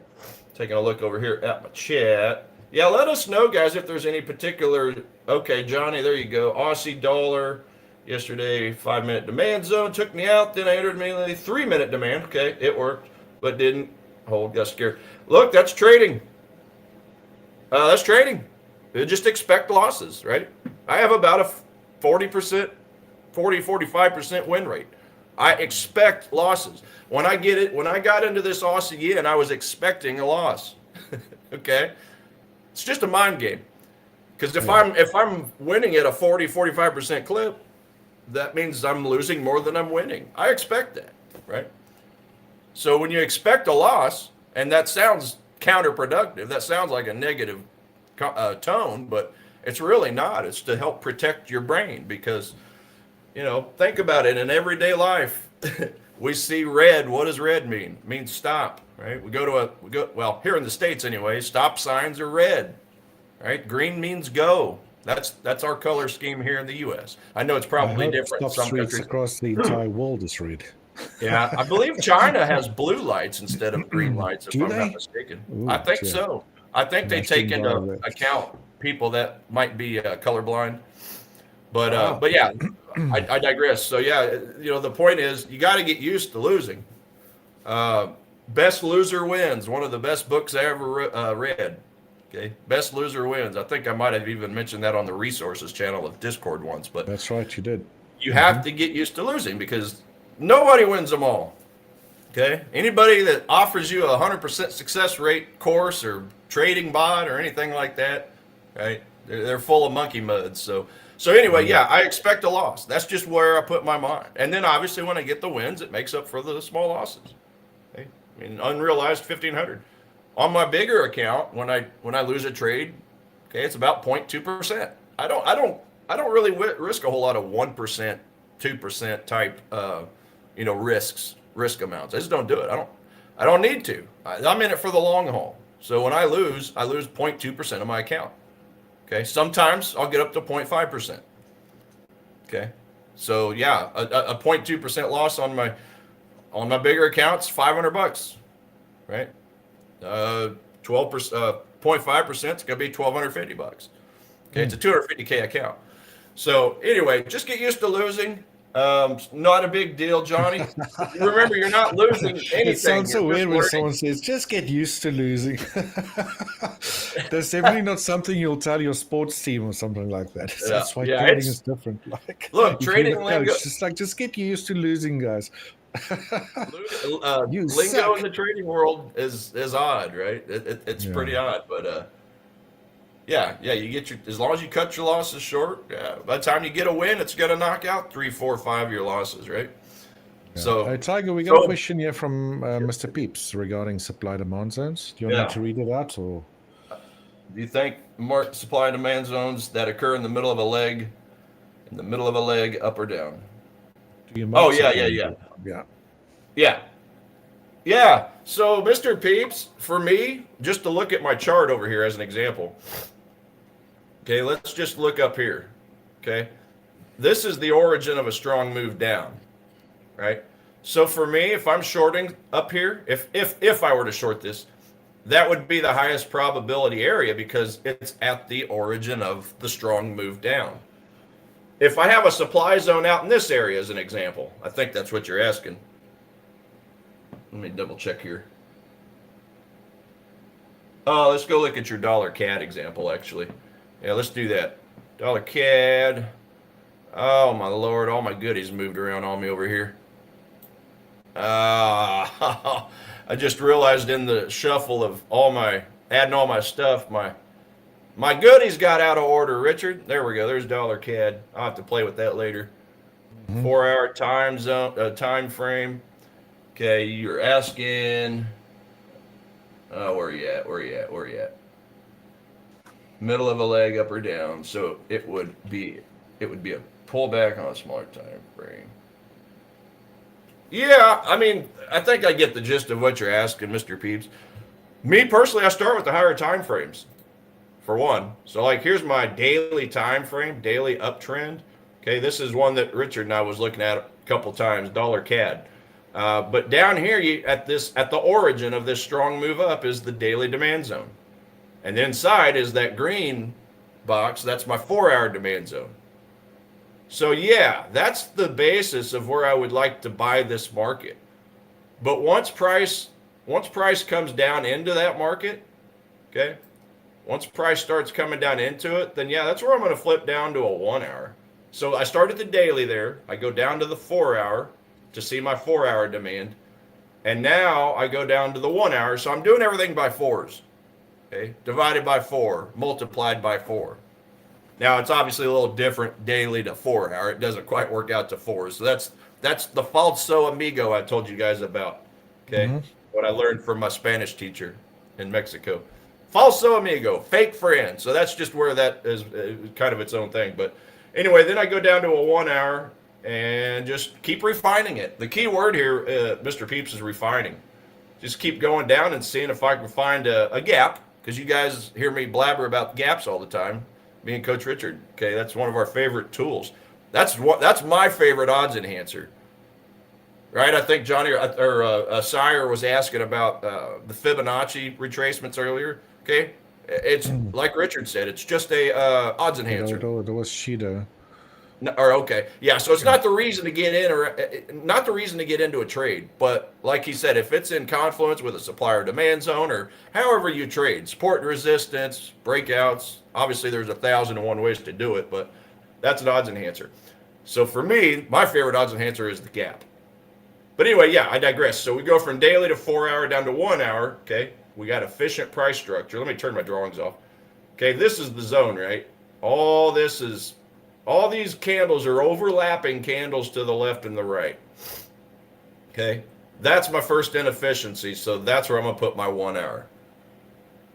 Taking a look over here at my chat. Yeah, let us know, guys, if there's any particular. Okay, Johnny, there you go. Aussie dollar. Yesterday, 5-minute demand zone took me out. Then I entered mainly 3-minute demand. Okay, it worked, but didn't hold. Got scared. Look, that's trading. That's trading. You just expect losses, right? I have about a 40%, 45% win rate. I expect losses. When I got into this Aussie yen, I was expecting a loss. Okay, it's just a mind game. Because if I'm winning at a 45% clip, that means I'm losing more than I'm winning. I expect that, right? So when you expect a loss, and that sounds counterproductive, that sounds like a negative tone, but it's really not. It's to help protect your brain because, think about it. In everyday life, we see red. What does red mean? It means stop, right? Well, here in the States anyway, stop signs are red, right? Green means go. That's our color scheme here in the U.S. I know it's probably different in some countries. Across the entire world is red. Yeah, I believe China has blue lights instead of green lights, if I'm not mistaken. Ooh, I think so. I think they take into account people that might be colorblind. But yeah, I digress. So yeah, the point is you got to get used to losing. Best Loser Wins, one of the best books I ever read. Okay, Best Loser Wins. I think I might have even mentioned that on the resources channel of Discord once. But that's right, you did. You have to get used to losing because nobody wins them all. Okay, anybody that offers you a 100% success rate course or trading bot or anything like that, right? They're full of monkey mud. So anyway, yeah, I expect a loss. That's just where I put my mind. And then obviously when I get the wins, it makes up for the small losses. Okay? I mean, unrealized 1,500. On my bigger account, when I lose a trade, okay, it's about 0.2%. I don't really risk a whole lot of 1%, 2% type risk amounts. I just don't do it. I don't need to. I'm in it for the long haul. So when I lose 0.2% of my account. Okay, sometimes I'll get up to 0.5%. Okay, so yeah, a 0.2% loss on my bigger accounts, $500, right? 12%, 0.5% is gonna be $1,250. Okay, it's a 250K account. So anyway, just get used to losing. Not a big deal, Johnny. Remember, you're not losing anything. It sounds so weird when someone says, just get used to losing. That's definitely not something you'll tell your sports team or something like that. Yeah. That's why trading is different. Like, look, trading lingo. Just get used to losing, guys. Lingo suck. In the trading world is odd, right? It's pretty odd, but yeah, you get as long as you cut your losses short. Yeah, by the time you get a win, it's gonna knock out 3, 4, 5-year losses, right? Yeah. So, Tiger, we got a question here from Mr. Peeps regarding supply demand zones. Do you want me to read it out, or do you think more supply and demand zones that occur in the middle of a leg, up or down? Do you yeah. Yeah. So, Mr. Peeps, for me, just to look at my chart over here as an example. Okay, let's just look up here. Okay. This is the origin of a strong move down, right? So for me, if I'm shorting up here, if I were to short this, that would be the highest probability area because it's at the origin of the strong move down. If I have a supply zone out in this area as an example, I think that's what you're asking. Let me double check here. Let's go look at your dollar CAD example, actually. Yeah, let's do that. Dollar CAD. Oh, my Lord. All my goodies moved around on me over here. I just realized in the shuffle of adding all my stuff, my goodies got out of order, Richard. There we go. There's dollar CAD. I'll have to play with that later. 4-hour time zone, time frame. Okay, you're asking. Where are you at? Where are you at? Middle of a leg, up or down. So it would be a pullback on a smaller time frame. Yeah, I mean, I think I get the gist of what you're asking, Mr. Peeps. Me personally, I start with the higher time frames, for one. So, like, here's my daily time frame, daily uptrend. Okay, this is one that Richard and I was looking at a couple times, dollar CAD. But down here, at the origin of this strong move up is the daily demand zone, and inside is that green box. That's my 4-hour demand zone. So yeah, that's the basis of where I would like to buy this market. But once price comes down into that market, okay, once price starts coming down into it, then yeah, that's where I'm going to flip down to a 1-hour. So I start at the daily there. I go down to the 4-hour to see my 4-hour demand. And now I go down to the 1-hour. So I'm doing everything by fours. Okay, divided by 4, multiplied by 4. Now it's obviously a little different daily to 4-hour. It doesn't quite work out to 4. So that's the falso amigo I told you guys about. Okay, what I learned from my Spanish teacher in Mexico. Falso amigo, fake friend. So that's just where that is kind of its own thing. But anyway, then I go down to a 1-hour and just keep refining it. The key word here, Mr. Peeps, is refining. Just keep going down and seeing if I can find a gap, because you guys hear me blabber about gaps all the time. Me and Coach Richard. Okay, that's one of our favorite tools. That's my favorite odds enhancer. Right? I think Johnny or Sire was asking about the Fibonacci retracements earlier. Okay, it's like Richard said. It's just a odds enhancer. It was Shida. Okay, yeah. So it's not the reason to get in, or not the reason to get into a trade. But like he said, if it's in confluence with a supplier demand zone, or however you trade, support and resistance, breakouts. Obviously, there's 1,001 ways to do it, but that's an odds enhancer. So for me, my favorite odds enhancer is the gap. But anyway, yeah, I digress. So we go from daily to 4-hour down to 1-hour. Okay, we got efficient price structure. Let me turn my drawings off. Okay, this is the zone, right? All these candles are overlapping candles to the left and the right. Okay, that's my first inefficiency. So that's where I'm gonna put my 1-hour.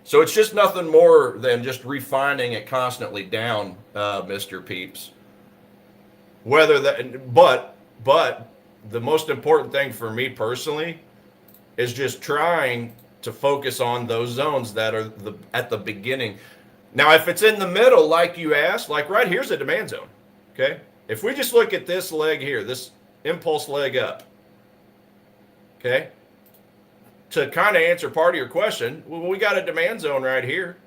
So it's just nothing more than just refining it constantly down, Mr. Peeps. But the most important thing for me personally is just trying to focus on those zones that are at the beginning. Now, if it's in the middle, like you asked, like right here's a demand zone. Okay, if we just look at this leg here, this impulse leg up. Okay. To kind of answer part of your question, well, we got a demand zone right here.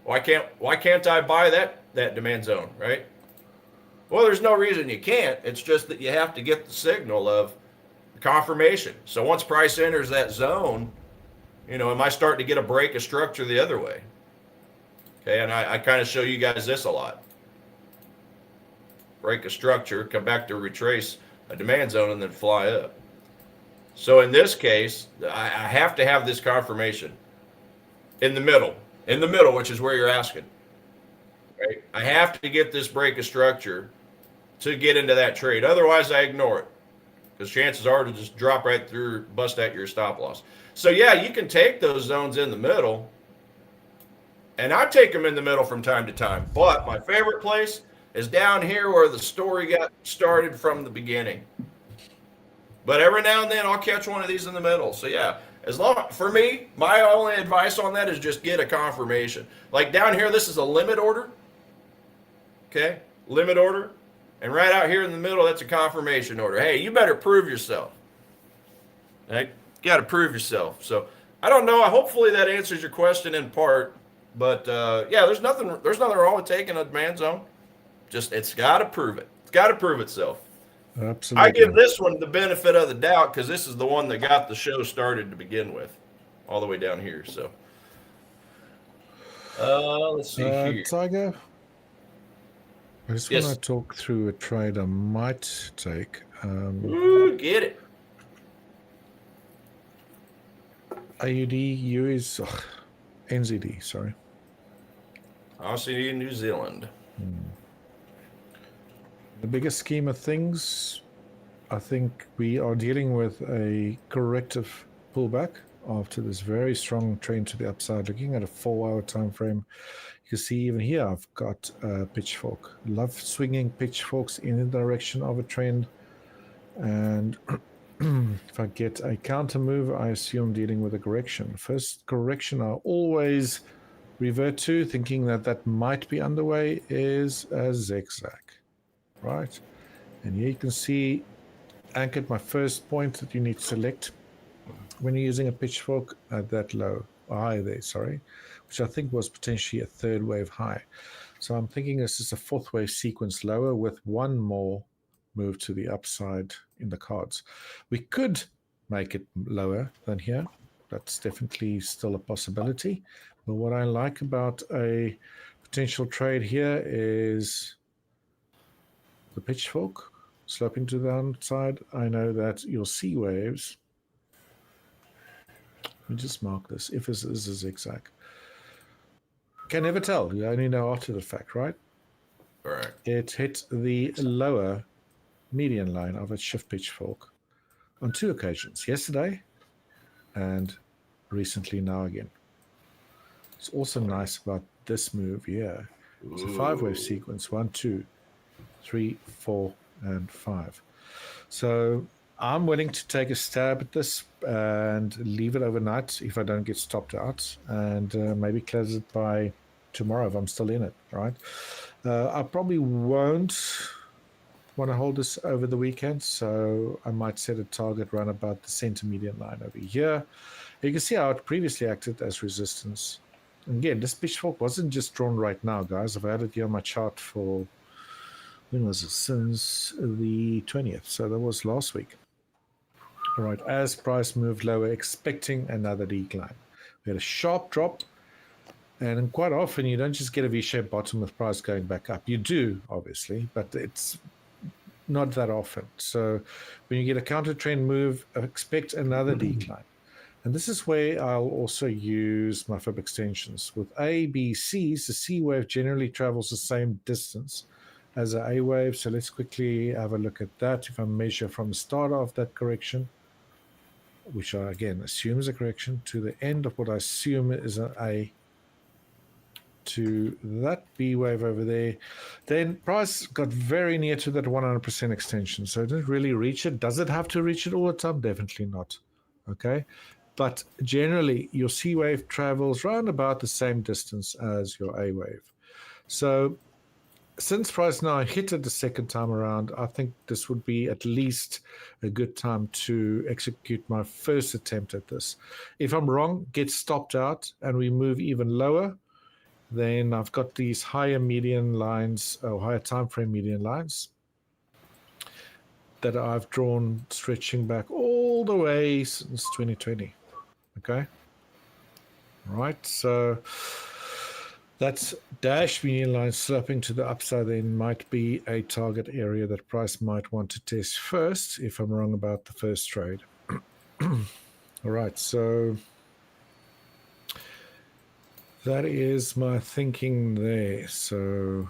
Why can't I buy that demand zone, right? Well, there's no reason you can't. It's just that you have to get the signal of confirmation. So once price enters that zone, am I starting to get a break of structure the other way? Okay, and I kind of show you guys this a lot. Break a structure, come back to retrace a demand zone, and then fly up. So in this case, I have to have this confirmation in the middle, which is where you're asking. Right? I have to get this break of structure to get into that trade. Otherwise, I ignore it, because chances are to just drop right through, bust at your stop loss. So yeah, you can take those zones in the middle, and I take them in the middle from time to time. But my favorite place is down here where the story got started from the beginning. But every now and then I'll catch one of these in the middle. So yeah, as long for me, my only advice on that is just get a confirmation. Like down here, this is a limit order. Okay, limit order, and right out here in the middle, that's a confirmation order. Hey, you better prove yourself. Right? You got to prove yourself. So I don't know. Hopefully that answers your question in part. But yeah, there's nothing wrong with taking a demand zone. Just it's got to prove it. It's got to prove itself. Absolutely. I give this one the benefit of the doubt because this is the one that got the show started to begin with, all the way down here. So let's see here. Tiger, I just Yes. want to talk through a trade I might take. Ooh, get it. AUD, US, NZD, sorry. Aussie in New Zealand. The biggest scheme of things, I think we are dealing with a corrective pullback after this very strong trend to the upside. Looking at a 4-hour time frame, you can see even here I've got a pitchfork. Love swinging pitchforks in the direction of a trend. And if I get a counter move, I assume dealing with a correction. First correction I always revert to, thinking that that might be underway, is a zigzag, right? And here you can see anchored my first point that you need to select when you're using a pitchfork at that low, high there, sorry, which I think was potentially a third wave high. So I'm thinking this is a fourth wave sequence lower with one more move to the upside in the cards. We could make it lower than here. That's definitely still a possibility. But what I like about a potential trade here is the pitchfork sloping to the downside. I know that your C waves, let me just mark this, if this is a zigzag. Can never tell. You only know after the fact, right? Right. It hit the lower median line of a shift pitchfork on 2 occasions, yesterday and recently now again. It's also nice about this move here. It's a 5-wave sequence, 1, 2, 3, 4, and 5. So I'm willing to take a stab at this and leave it overnight if I don't get stopped out, and maybe close it by tomorrow if I'm still in it, right? I probably won't want to hold this over the weekend, so I might set a target run about the center median line over here. You can see how it previously acted as resistance. And again, this pitchfork wasn't just drawn right now, guys. I've had it here on my chart for, when was it? Since the 20th. So that was last week. All right, as price moved lower, expecting another decline. We had a sharp drop, and quite often you don't just get a V-shaped bottom with price going back up. You do, obviously, but it's not that often. So when you get a counter trend move, expect another decline. And this is where I'll also use my fib extensions. With A, B, C's, the C wave generally travels the same distance as an A wave. So let's quickly have a look at that. If I measure from the start of that correction, which I again assume is a correction, to the end of what I assume is an A, to that B wave over there, then price got very near to that 100% extension. So it didn't really reach it. Does it have to reach it all the time? Definitely not. Okay. But generally, your C wave travels around about the same distance as your A wave. So since price now hit it the second time around, I think this would be at least a good time to execute my first attempt at this. If I'm wrong, get stopped out and we move even lower, then I've got these higher median lines, or higher time frame median lines that I've drawn stretching back all the way since 2020. Okay. Right. So that's dash median line sloping to the upside then might be a target area that price might want to test first if I'm wrong about the first trade. All right. So that is my thinking there. So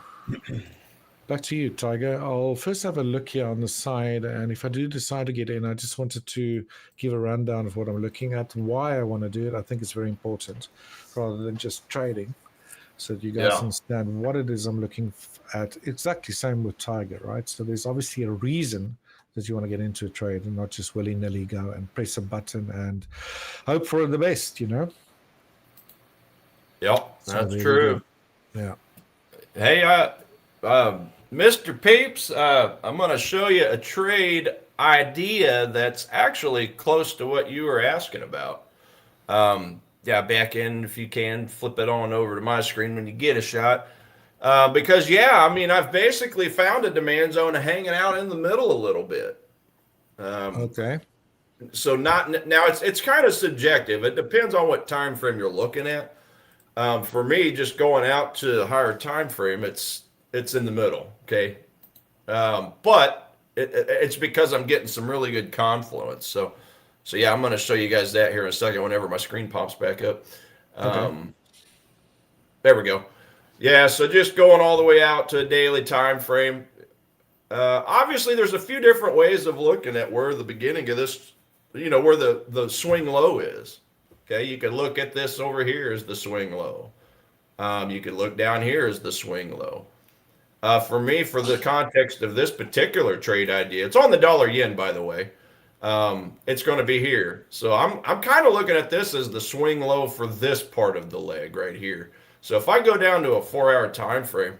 back to you, Tiger. I'll first have a look here on the side, and if I do decide to get in, I just wanted to give a rundown of what I'm looking at and why I want to do it. I think it's very important rather than just trading, so that you guys understand what it is I'm looking at. Exactly same with Tiger, right? So there's obviously a reason because you want to get into a trade and not just willy-nilly go and press a button and hope for the best, Yep, So that's there we true. go. Yeah. Hey, Mr. Peeps, I'm going to show you a trade idea that's actually close to what you were asking about. Yeah, back in, if you can, flip it on over to my screen when you get a shot. Because, yeah, I mean, I've basically found a demand zone hanging out in the middle a little bit. Okay. So now it's kind of subjective. It depends on what time frame you're looking at. For me, just going out to a higher time frame, it's in the middle. Okay, but it's because I'm getting some really good confluence. So yeah, I'm going to show you guys that here in a second whenever my screen pops back up. Okay. There we go. Yeah, so just going all the way out to a daily time frame. Obviously, there's a few different ways of looking at where the beginning of this, where the swing low is. Okay, you could look at this over here as the swing low. You could look down here as the swing low. For me, for the context of this particular trade idea, it's on the dollar yen, by the way. It's going to be here. So I'm kind of looking at this as the swing low for this part of the leg right here. So if I go down to a 4-hour time frame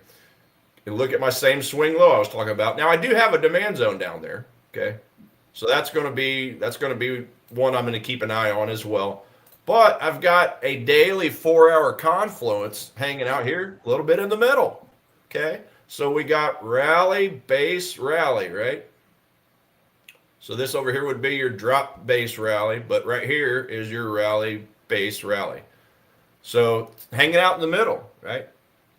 and look at my same swing low I was talking about, now I do have a demand zone down there. Okay, so that's going to be one I'm going to keep an eye on as well. But I've got a daily 4-hour confluence hanging out here, a little bit in the middle. Okay, so we got rally, base, rally, right? So this over here would be your drop base rally, but right here is your rally, base, rally. So hanging out in the middle, right?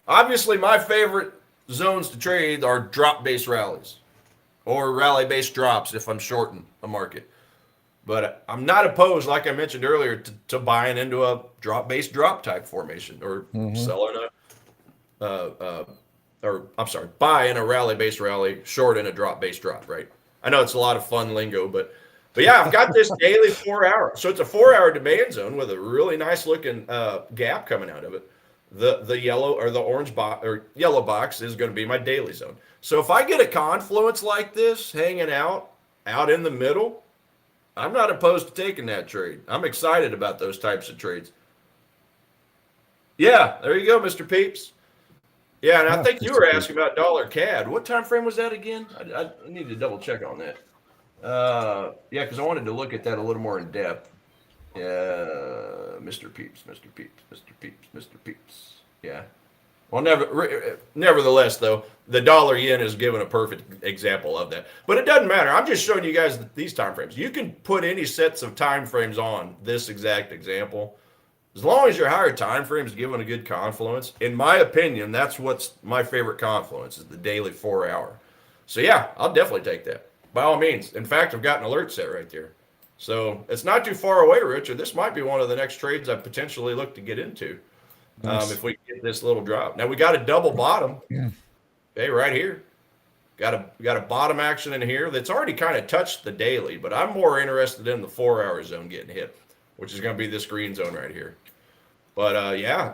Obviously, my favorite zones to trade are drop base rallies or rally base drops if I'm shorting a market. But I'm not opposed, like I mentioned earlier, to buying into a drop base drop type formation or selling buying a rally base rally, short in a drop base drop, right? I know it's a lot of fun lingo, but yeah, I've got this daily 4-hour. So it's a 4-hour demand zone with a really nice looking gap coming out of it. The yellow or the orange box or yellow box is going to be my daily zone. So if I get a confluence like this hanging out in the middle, I'm not opposed to taking that trade. I'm excited about those types of trades. Yeah, there you go, Mr. Peeps. Yeah, and I think you were asking about dollar CAD. What time frame was that again? I need to double check on that. Yeah, because I wanted to look at that a little more in depth. Mr. Peeps, Mr. Peeps, Mr. Peeps, Mr. Peeps. Yeah. Well, nevertheless, though, the dollar yen is given a perfect example of that. But it doesn't matter. I'm just showing you guys these time frames. You can put any sets of time frames on this exact example. As long as your higher time frame is given a good confluence, in my opinion, that's what's my favorite confluence is the daily 4-hour. So yeah, I'll definitely take that by all means. In fact, I've got an alert set right there. So it's not too far away, Richard. This might be one of the next trades I potentially look to get into. Nice. If we get this little drop. Now we got a double bottom. Yeah. Okay, right here. Got a bottom action in here that's already kind of touched the daily, but I'm more interested in the 4-hour zone getting hit, which is going to be this green zone right here. But yeah,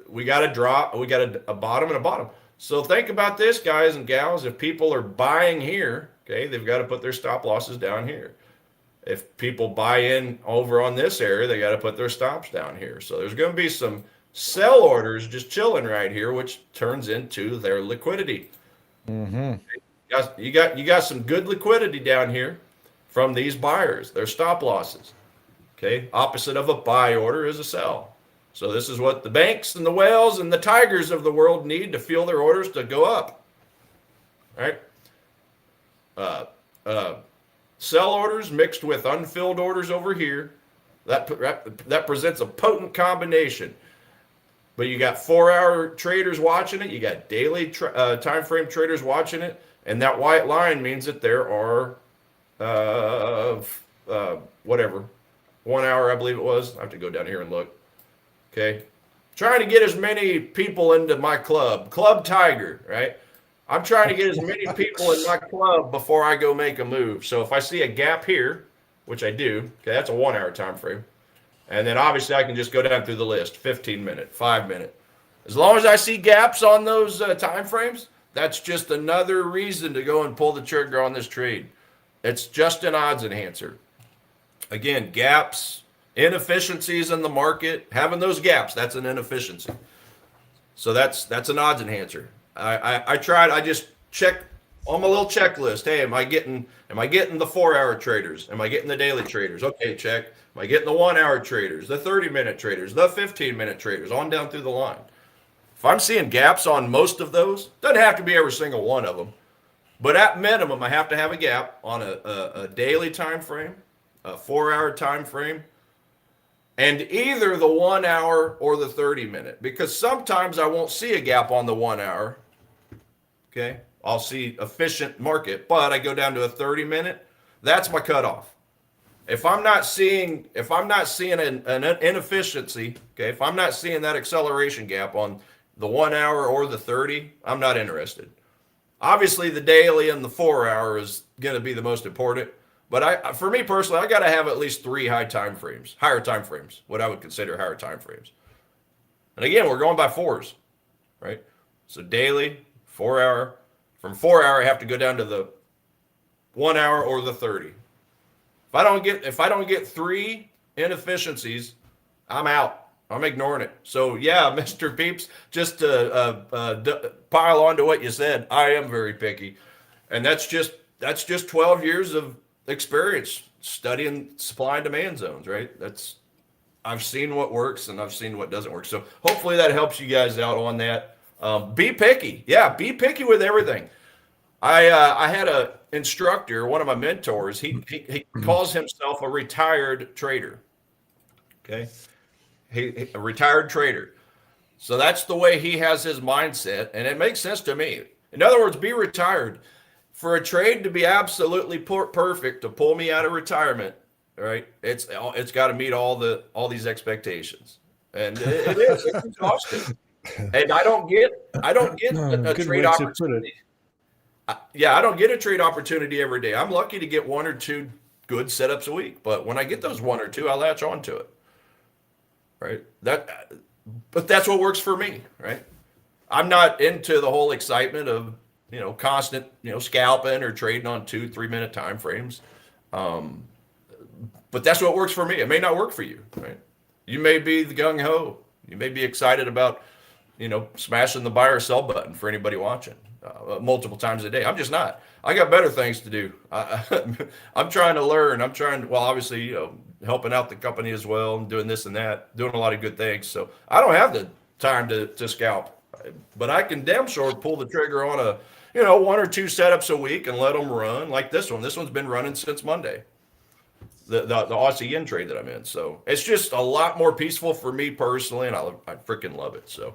we got a drop. We got a bottom and a bottom. So think about this, guys and gals. If people are buying here, okay, they've got to put their stop losses down here. If people buy in over on this area, they got to put their stops down here. So there's going to be some sell orders just chilling right here, which turns into their liquidity. Mm-hmm. You got some good liquidity down here from these buyers. Their stop losses. Okay, opposite of a buy order is a sell. So this is what the banks and the whales and the tigers of the world need to feel their orders to go up. All right. Sell orders mixed with unfilled orders over here. That presents a potent combination. But you got 4-hour traders watching it. You got daily time frame traders watching it. And that white line means that there are, 1 hour, I believe it was. I have to go down here and look. Okay. Trying to get as many people into my club. Club Tiger, right? I'm trying to get as many people in my club before I go make a move. So if I see a gap here, which I do, okay, that's a 1-hour time frame. And then obviously I can just go down through the list, 15-minute, 5-minute. As long as I see gaps on those time frames, that's just another reason to go and pull the trigger on this trade. It's just an odds enhancer. Again, gaps, inefficiencies in the market, having those gaps, that's an inefficiency. So that's an odds enhancer. I tried. I just check on my little checklist. Hey, am I getting the 4-hour traders? Am I getting the daily traders? Okay, check. Am I getting the 1-hour traders, the 30-minute traders, the 15-minute traders, on down through the line? If I'm seeing gaps on most of those, doesn't have to be every single one of them, but at minimum, I have to have a gap on a daily time frame, a 4-hour time frame, and either the 1-hour or the 30-minute, because sometimes I won't see a gap on the 1-hour. Okay, I'll see efficient market, but I go down to a 30-minute. That's my cutoff. If I'm not seeing an inefficiency, okay, if I'm not seeing that acceleration gap on the 1-hour or the 30, I'm not interested. Obviously, the daily and the 4-hour is going to be the most important. But for me personally, I got to have at least 3 higher time frames, what I would consider higher time frames. And again, we're going by 4s, right? So daily, 4-hour. From 4-hour, I have to go down to the 1-hour or the 30. If I don't get 3 inefficiencies, I'm out. I'm ignoring it. So yeah, Mr. Peeps, just to pile on to what you said, I am very picky, and that's just 12 years of experience studying supply and demand zones, right? I've seen what works and I've seen what doesn't work. So hopefully that helps you guys out on that. Be picky. Yeah, be picky with everything. I had a instructor, one of my mentors, he calls himself a retired trader. Okay. A retired trader. So that's the way he has his mindset, and it makes sense to me. In other words, be retired. For a trade to be absolutely perfect to pull me out of retirement, right? It's got to meet all these expectations, and it is. It's exhausting, and I don't get a trade opportunity. I don't get a trade opportunity every day. I'm lucky to get 1 or 2 good setups a week, but when I get those 1 or 2, I latch onto it, right? But that's what works for me, right? I'm not into the whole excitement of constant, scalping or trading on 2-3 minute time frames. But that's what works for me. It may not work for you, right? You may be the gung ho. You may be excited about, smashing the buy or sell button for anybody watching multiple times a day. I'm just not. I got better things to do. I'm trying to learn. Obviously, helping out the company as well and doing this and that, doing a lot of good things. So I don't have the time to scalp, but I can damn sure pull the trigger on a 1 or 2 setups a week and let them run like this one. This one's been running since Monday, the Aussie yen trade that I'm in. So it's just a lot more peaceful for me personally, and I freaking love it. So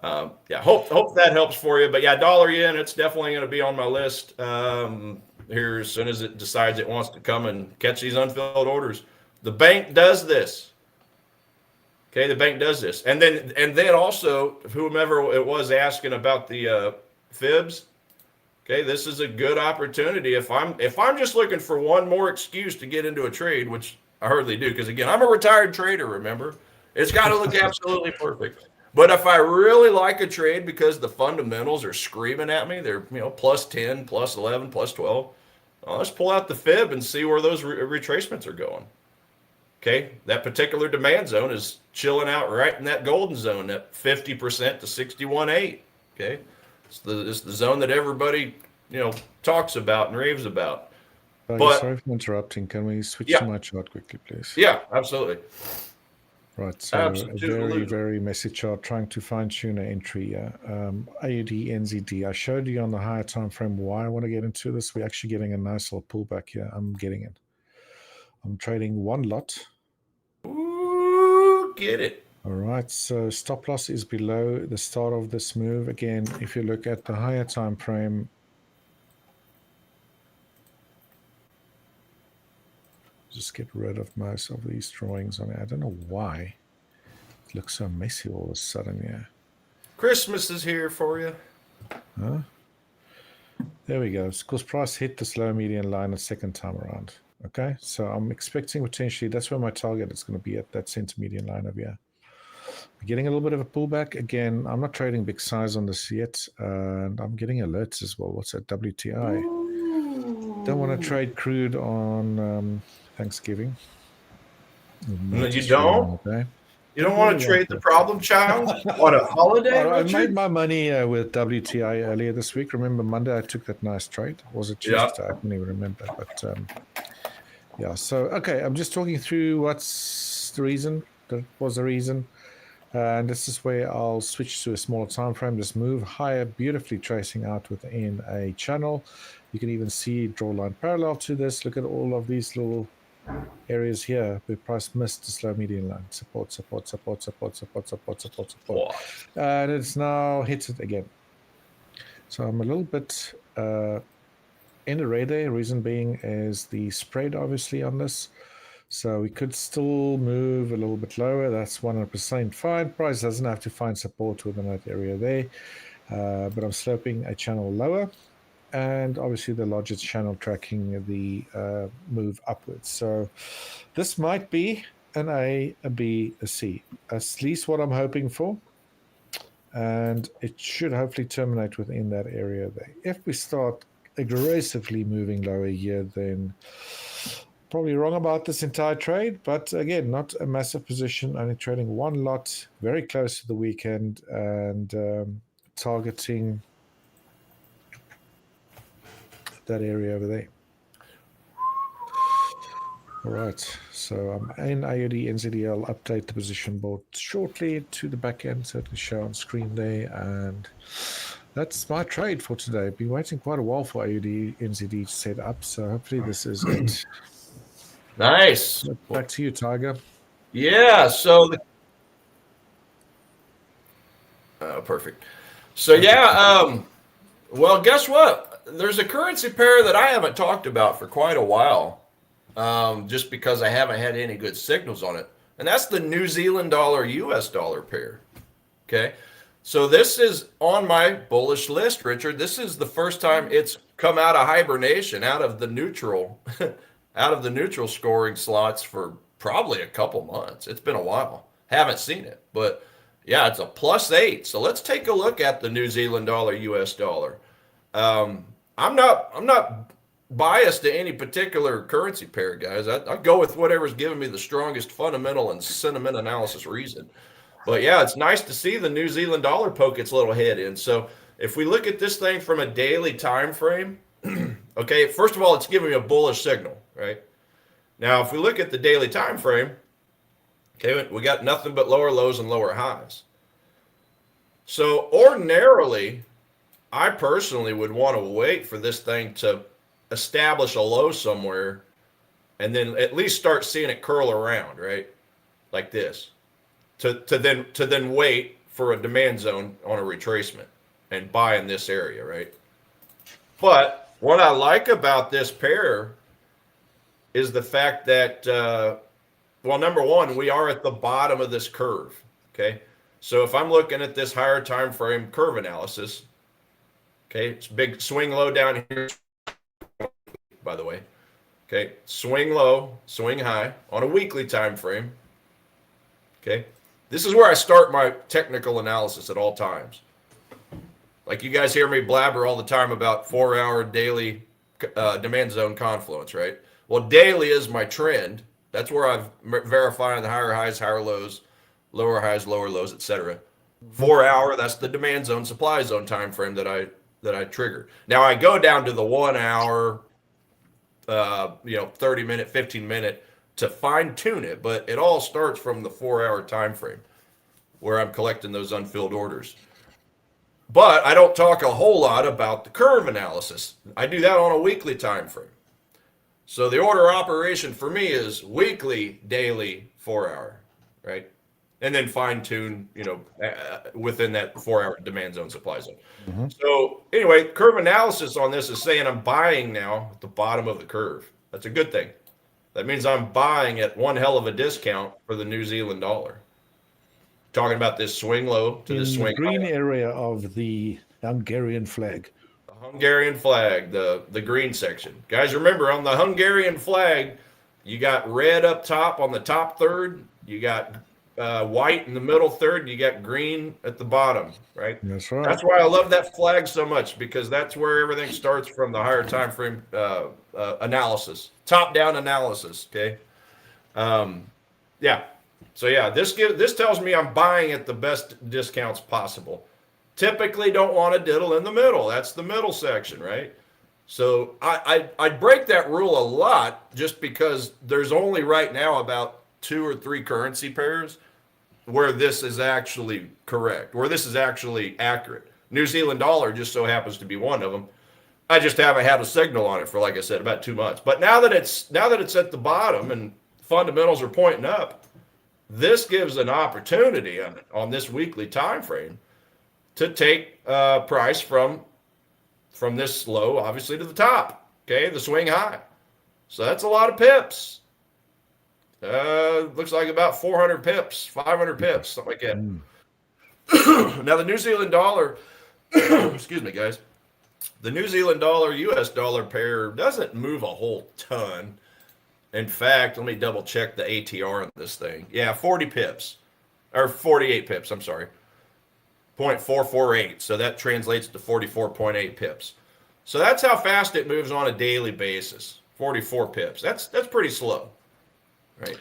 hope that helps for you. But yeah, dollar yen, it's definitely going to be on my list here as soon as it decides it wants to come and catch these unfilled orders. The bank does this. Okay, the bank does this, and then also whomever it was asking about the fibs. Okay, this is a good opportunity if I'm just looking for one more excuse to get into a trade, which I hardly do, because again, I'm a retired trader. Remember, it's got to look absolutely perfect. But if I really like a trade because the fundamentals are screaming at me, they're plus 10, plus 11, plus 12. Let's pull out the fib and see where those retracements are going. Okay, that particular demand zone is chilling out right in that golden zone, that 50% to 61.8. Okay. It's the zone that everybody, talks about and raves about. Sorry for interrupting. Can we switch to my chart quickly, please? Yeah, absolutely. Right. So a very, very messy chart trying to fine tune an entry here. AUD, NZD. I showed you on the higher time frame why I want to get into this. We're actually getting a nice little pullback here. I'm getting it. I'm trading 1 lot. Ooh, get it. All right, so stop loss is below the start of this move. Again, if you look at the higher time frame, just get rid of most of these drawings on it. I don't know why it looks so messy all of a sudden. Yeah, Christmas is here for you. Huh? There we go. Because price hit the slow median line a second time around. Okay, so I'm expecting potentially that's where my target is going to be, at that center median line over here. Getting a little bit of a pullback. Again, I'm not trading big size on this yet, and I'm getting alerts as well. What's that? WTI. Don't want to trade crude on Thanksgiving. No, you don't? Okay. You don't want to trade the problem child on a holiday, I Richard? made my money with WTI earlier this week. Remember Monday I took that nice trade? Or was it Tuesday? I don't even remember. But yeah, so, okay, I'm just talking through what's the reason. That was the reason. And this is where I'll switch to a smaller time frame. Just move higher, beautifully tracing out within a channel. You can even see draw line parallel to this. Look at all of these little areas here where price missed the slow median line. Support, support, support, support, support, support, support, support. And it's now hit it again. So I'm a little bit in the radar. Reason being is the spread obviously on this. So we could still move a little bit lower. That's 100% fine. Price doesn't have to find support within that area there. But I'm sloping a channel lower. And obviously the largest channel tracking the move upwards. So this might be an A, a B, a C. That's at least what I'm hoping for. And it should hopefully terminate within that area there. If we start aggressively moving lower here, then probably wrong about this entire trade. But again, not a massive position, only trading one lot very close to the weekend and targeting that area over there. All right, so I'm in IOD NZD. I'll update the position board shortly to the back end so it can show on screen there. And that's my trade for today. Been waiting quite a while for IOD NZD to set up, so hopefully this is it. Nice. Back to you, Tiger. Yeah, so perfect. So yeah, well, guess what? There's a currency pair that I haven't talked about for quite a while, just because I haven't had any good signals on it, and that's the New Zealand dollar US dollar pair. Okay, so this is on my bullish list, Richard. This is the first time it's come out of hibernation, out of the neutral, out of the neutral scoring slots for probably a couple months. It's been a while. Haven't seen it, but yeah, it's a +8. So let's take a look at the New Zealand dollar US dollar. I'm not biased to any particular currency pair, guys. I go with whatever's giving me the strongest fundamental and sentiment analysis reason. But yeah, it's nice to see the New Zealand dollar poke its little head in. So if we look at this thing from a daily time frame, okay, first of all, it's giving me a bullish signal, right? Now, if we look at the daily time frame, okay, we got nothing but lower lows and lower highs. So ordinarily, I personally would want to wait for this thing to establish a low somewhere and then at least start seeing it curl around, right? Like this. To then wait for a demand zone on a retracement and buy in this area, right? But what I like about this pair is the fact that, well, number one, we are at the bottom of this curve, okay? So if I'm looking at this higher time frame curve analysis, okay, it's a big swing low down here, by the way. Okay, swing low, swing high on a weekly time frame. Okay, this is where I start my technical analysis at all times. Like you guys hear me blabber all the time about 4-hour daily demand zone confluence, right? Well, daily is my trend. That's where I'm verifying the higher highs, higher lows, lower highs, lower lows, etc. 4-hour, that's the demand zone, supply zone time frame that I trigger. Now I go down to the 1 hour, 30-minute, 15-minute to fine tune it, but it all starts from the 4-hour time frame where I'm collecting those unfilled orders. But I don't talk a whole lot about the curve analysis. I do that on a weekly time frame. So the order operation for me is weekly, daily, 4-hour, right? And then fine tune, within that 4-hour demand zone, supply zone. Mm-hmm. So anyway, curve analysis on this is saying I'm buying now at the bottom of the curve. That's a good thing. That means I'm buying at one hell of a discount for the New Zealand dollar. Talking about this swing low to the swing green high. Area of the Hungarian flag. The Hungarian flag, the green section. Guys, remember on the Hungarian flag, you got red up top on the top third. You got white in the middle third, and you got green at the bottom, right? That's right. That's why I love that flag so much, because that's where everything starts from the higher time frame analysis, top-down analysis. Okay, yeah. So yeah, this tells me I'm buying at the best discounts possible. Typically, don't want to diddle in the middle. That's the middle section, right? So I break that rule a lot, just because there's only right now about 2 or 3 currency pairs where this is actually correct, where this is actually accurate. New Zealand dollar just so happens to be one of them. I just haven't had a signal on it for, like I said, about 2 months. But now that it's at the bottom and fundamentals are pointing up, this gives an opportunity on this weekly time frame to take price from this low, obviously, to the top. Okay, the swing high. So that's a lot of pips. Looks like about 400 pips, 500 pips, something like that. Now the New Zealand dollar, excuse me, guys. The New Zealand dollar, US dollar pair doesn't move a whole ton. In fact, let me double check the ATR on this thing. Yeah, 40 pips, or 48 pips, I'm sorry. 0.448, so that translates to 44.8 pips. So that's how fast it moves on a daily basis, 44 pips. That's pretty slow. Right.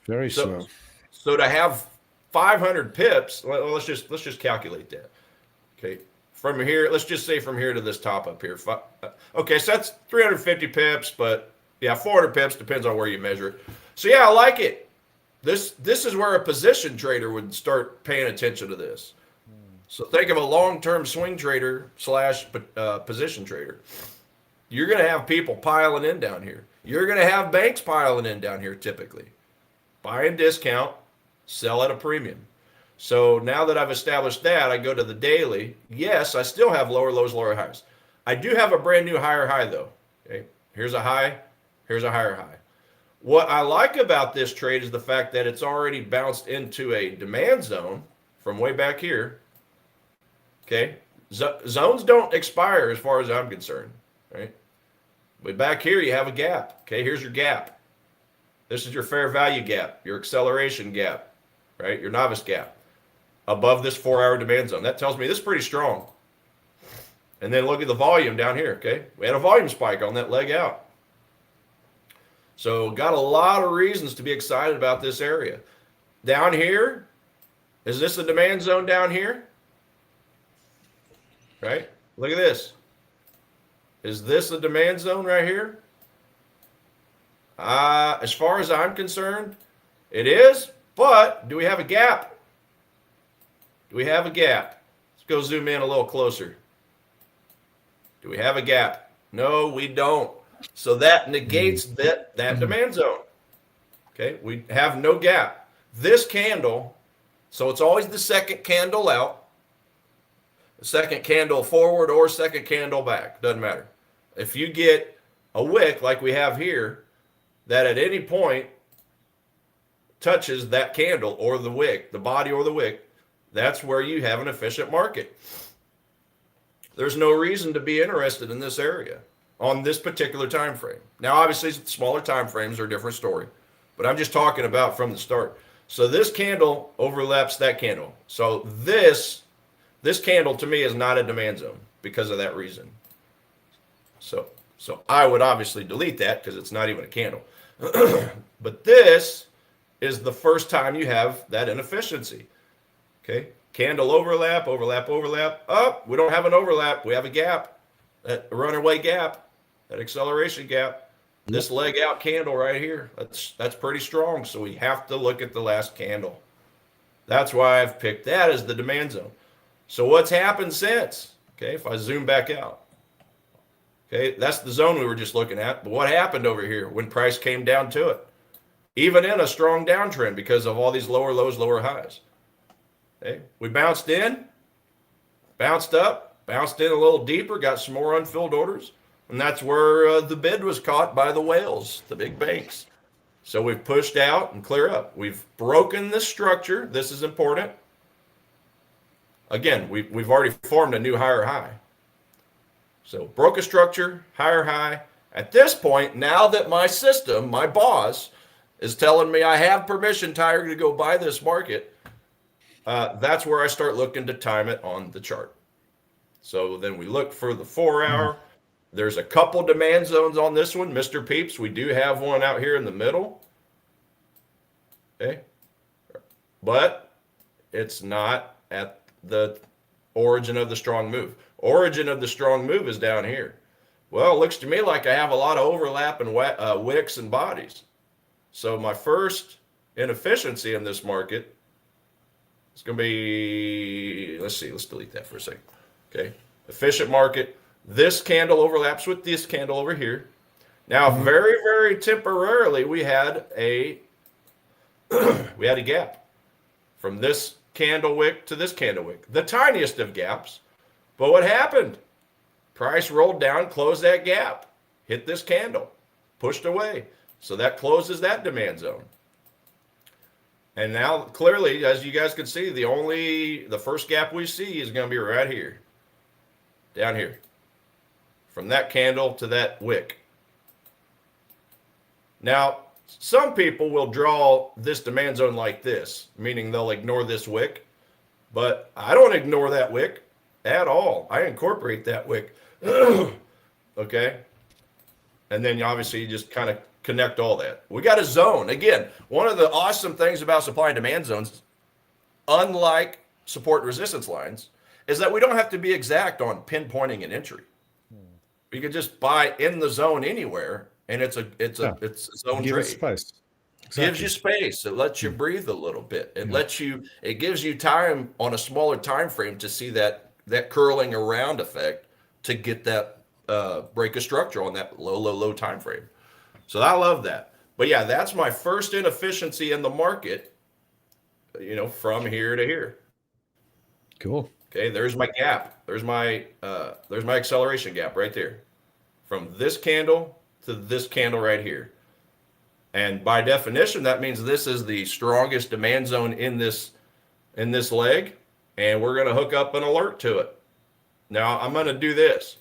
Very slow. So to have 500 pips, well, let's just calculate that. Okay. From here, let's just say from here to this top up here. Okay, so that's 350 pips, but yeah, 400 pips, depends on where you measure it. So yeah, I like it. This is where a position trader would start paying attention to this. So think of a long-term swing trader / position trader. You're going to have people piling in down here. You're going to have banks piling in down here typically. Buy and discount, sell at a premium. So now that I've established that, I go to the daily. Yes, I still have lower lows, lower highs. I do have a brand new higher high though. Okay, here's a high, here's a higher high. What I like about this trade is the fact that it's already bounced into a demand zone from way back here. Okay, zones don't expire as far as I'm concerned, right? But back here, you have a gap. Okay, here's your gap. This is your fair value gap, your acceleration gap, right? Your novice gap above this 4-hour demand zone. That tells me this is pretty strong. And then look at the volume down here, okay? We had a volume spike on that leg out. So got a lot of reasons to be excited about this area. Down here, is this a demand zone down here? Right? Look at this. Is this a demand zone right here? As far as I'm concerned, it is, but do we have a gap? Do we have a gap? Let's go zoom in a little closer. Do we have a gap? No, we don't. So that negates that demand zone. Okay, we have no gap. This candle, so it's always the second candle out, the second candle forward or second candle back, doesn't matter. If you get a wick like we have here, that at any point touches that candle or the wick, the body or the wick, that's where you have an efficient market. There's no reason to be interested in this area on this particular time frame. Now, obviously, smaller time frames are a different story, but I'm just talking about from the start. So this candle overlaps that candle. So this candle to me is not a demand zone because of that reason. So I would obviously delete that because it's not even a candle. But this is the first time you have that inefficiency. Okay, candle overlap, overlap, overlap. Oh, we don't have an overlap. We have a gap, that runaway gap, that acceleration gap. This leg out candle right here, that's pretty strong. So we have to look at the last candle. That's why I've picked that as the demand zone. So what's happened since? Okay, if I zoom back out. Okay, that's the zone we were just looking at. But what happened over here when price came down to it? Even in a strong downtrend because of all these lower lows, lower highs. Okay, we bounced in, bounced up, bounced in a little deeper, got some more unfilled orders. And that's where the bid was caught by the whales, the big banks. So we've pushed out and clear up. We've broken the structure. This is important. Again, we've already formed a new higher high. So broke a structure, higher high. At this point, now that my system, my boss, is telling me I have permission, Tiger, to go buy this market, that's where I start looking to time it on the chart. So then we look for the 4 hour. There's a couple demand zones on this one, Mr. Peeps. We do have one out here in the middle. Okay. But it's not at the origin of the strong move. Origin of the strong move is down here. Well, it looks to me like I have a lot of overlap in wicks and bodies. So my first inefficiency in this market is going to be, let's delete that for a second. Okay, efficient market. This candle overlaps with this candle over here. Now, very, very temporarily, we had a gap from this candle wick to this candle wick, the tiniest of gaps. But what happened? Price rolled down, closed that gap, hit this candle, pushed away. So that closes that demand zone. And now, clearly, as you guys can see, the first gap we see is going to be right here, down here, from that candle to that wick. Now, some people will draw this demand zone like this, meaning they'll ignore this wick, but I don't ignore that wick at all. I incorporate that wick. Okay. And then obviously you just kind of connect all that. We got a zone. Again, one of the awesome things about supply and demand zones, unlike support and resistance lines, is that we don't have to be exact on pinpointing an entry. We could just buy in the zone anywhere, and it's a zone Give trade. it space. Exactly. Gives you space. It lets you breathe a little bit. It gives you time on a smaller time frame to see that curling around effect to get that break of structure on that low time frame. So I love that. But yeah, that's my first inefficiency in the market, from here to here. Cool. Okay, there's my gap. There's my acceleration gap right there. From this candle to this candle right here. And by definition, that means this is the strongest demand zone in this leg, and we're going to hook up an alert to it. Now, I'm going to do this.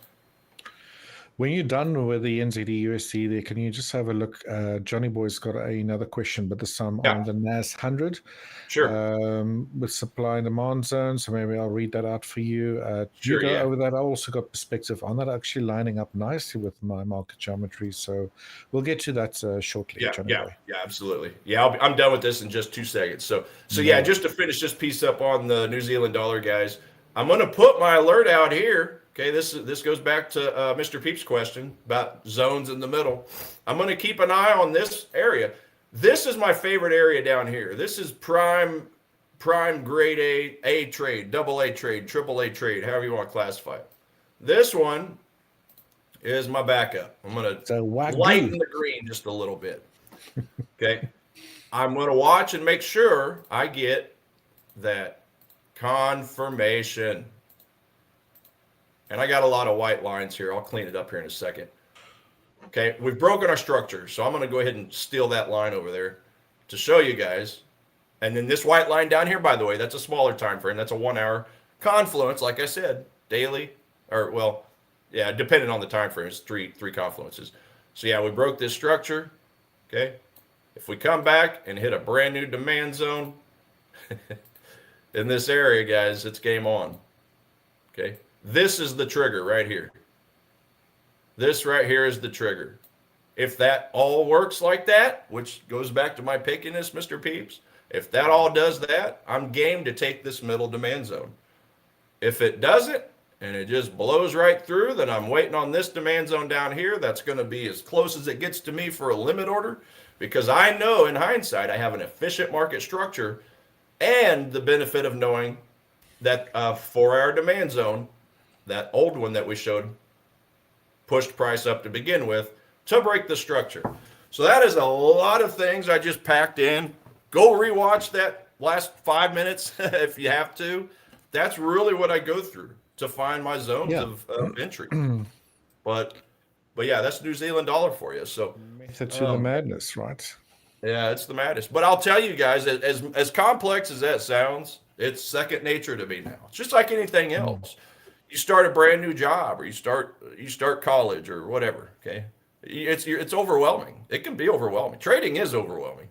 When you're done with the NZD USD there, can you just have a look? Johnny Boy's got another question, but this time on the NAS 100. Sure. With supply and demand zones, so maybe I'll read that out for you. Sure, you go yeah. over that. I also got perspective on that, actually lining up nicely with my market geometry. So we'll get to that shortly, Johnny Boy. Yeah, absolutely. Yeah, I'm done with this in just 2 seconds. So yeah, just to finish this piece up on the New Zealand dollar, guys, I'm going to put my alert out here. Okay, this goes back to Mr. Peep's question about zones in the middle. I'm going to keep an eye on this area. This is my favorite area down here. This is prime grade A trade, double A trade, triple A trade, however you want to classify it. This one is my backup. I'm going to lighten the green just a little bit. Okay, I'm going to watch and make sure I get that confirmation. And I got a lot of white lines here. I'll clean it up here in a second. Okay, we've broken our structure. So I'm going to go ahead and steal that line over there to show you guys. And then this white line down here, by the way, that's a smaller time frame. That's a 1 hour confluence, like I said, daily. Depending on the time frame, it's three confluences. So yeah, we broke this structure. Okay. If we come back and hit a brand new demand zone in this area, guys, it's game on. Okay. This is the trigger right here. This right here is the trigger. If that all works like that, which goes back to my pickiness, Mr. Peeps, if that all does that, I'm game to take this middle demand zone. If it doesn't, and it just blows right through, then I'm waiting on this demand zone down here. That's going to be as close as it gets to me for a limit order, because I know in hindsight I have an efficient market structure and the benefit of knowing that 4 hour demand zone, that old one that we showed, pushed price up to begin with to break the structure. So that is a lot of things I just packed in. Go rewatch that last 5 minutes if you have to. That's really what I go through to find my zones of entry. But yeah, that's New Zealand dollar for you. So method to the madness, right? Yeah, it's the madness. But I'll tell you guys, as complex as that sounds, it's second nature to me now. It's just like anything else. You start a brand new job, or you start college or whatever, okay? It's overwhelming. It can be overwhelming. Trading is overwhelming.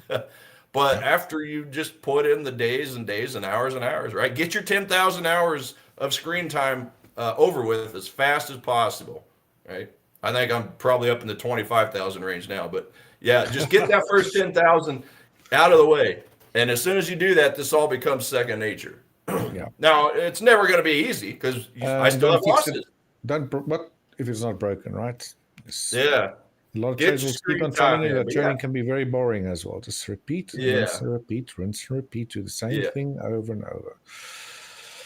But after you just put in the days and days and hours, right? Get your 10,000 hours of screen time over with as fast as possible, right? I think I'm probably up in the 25,000 range now, but yeah, just get that first 10,000 out of the way. And as soon as you do that, this all becomes second nature. Yeah. Now, it's never going to be easy because I still have losses. What if it's not broken, right? Yeah. A lot of Get traders your will keep screen on telling time you in, that but trading can be very boring as well. Just repeat, rinse yeah. and repeat, rinse and repeat. Do the same thing over and over.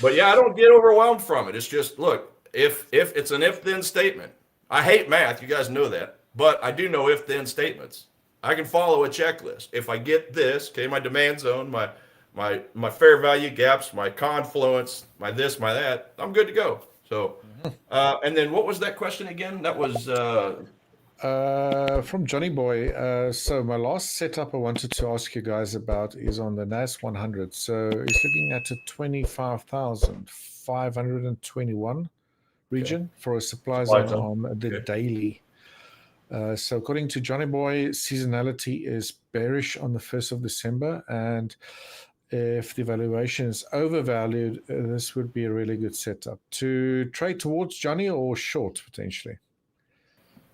But yeah, I don't get overwhelmed from it. It's just, look, if it's an if then statement. I hate math, you guys know that, but I do know if then statements. I can follow a checklist. If I get this, okay, my demand zone, my fair value gaps, my confluence, my this, my that, I'm good to go. So, and then what was that question again? That was from Johnny Boy. So my last setup I wanted to ask you guys about is on the NAS 100. So he's looking at a 25,521 region for a supply zone on the daily. So according to Johnny Boy, seasonality is bearish on the 1st of December. And if the valuation is overvalued, this would be a really good setup to trade towards Johnny or short potentially.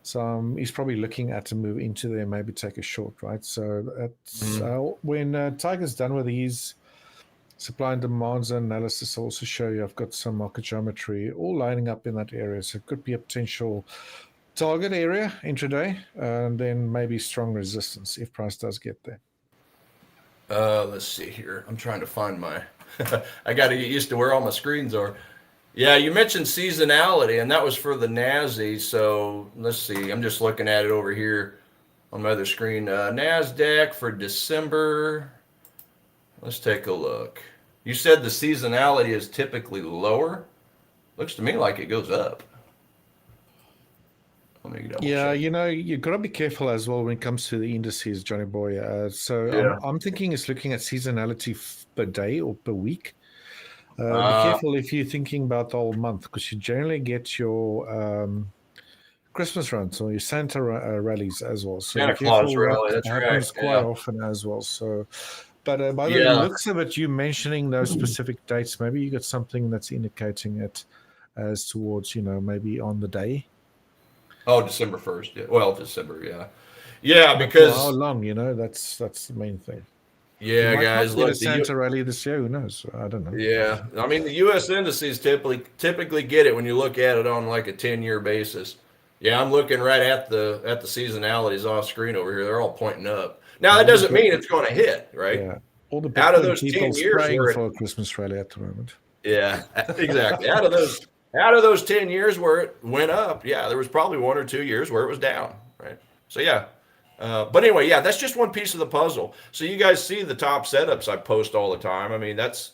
So he's probably looking at a move into there, maybe take a short, right? So that's when Tiger's done with his supply and demand zone analysis, I'll also show you I've got some market geometry all lining up in that area. So it could be a potential target area intraday, and then maybe strong resistance if price does get there. Let's see here. I'm trying to find my. I got to get used to where all my screens are. Yeah, you mentioned seasonality, and that was for the NASI. So let's see. I'm just looking at it over here on my other screen. NASDAQ for December. Let's take a look. You said the seasonality is typically lower. Looks to me like it goes up. Yeah, you know, you've got to be careful as well when it comes to the indices, Johnny Boy. I'm thinking it's looking at seasonality per day or per week. Be careful if you're thinking about the whole month, because you generally get your Christmas runs or your Santa rallies as well. So Santa be careful, Claus rally, that that's happens right. quite often as well. So, but by the looks of it, you mentioning those specific dates, maybe you got something that's indicating it as towards, maybe on the day. Oh, December 1st. Yeah. Well, December, yeah. Yeah, because for how long, that's the main thing. Yeah, you might guys, not get a Santa rally this year. Who knows? I don't know. Yeah, I mean the U.S. indices typically get it when you look at it on like a 10-year basis. Yeah, I'm looking right at the seasonalities off screen over here. They're all pointing up. Now that doesn't mean it's going to hit, right? Yeah, all the out of Bitcoin those people 10 years spraying where for a Christmas rally at the moment. Yeah, exactly. Out of those 10 years where it went up, yeah, there was probably 1 or 2 years where it was down, right? So yeah. But anyway, yeah, that's just one piece of the puzzle. So you guys see the top setups I post all the time. I mean, that's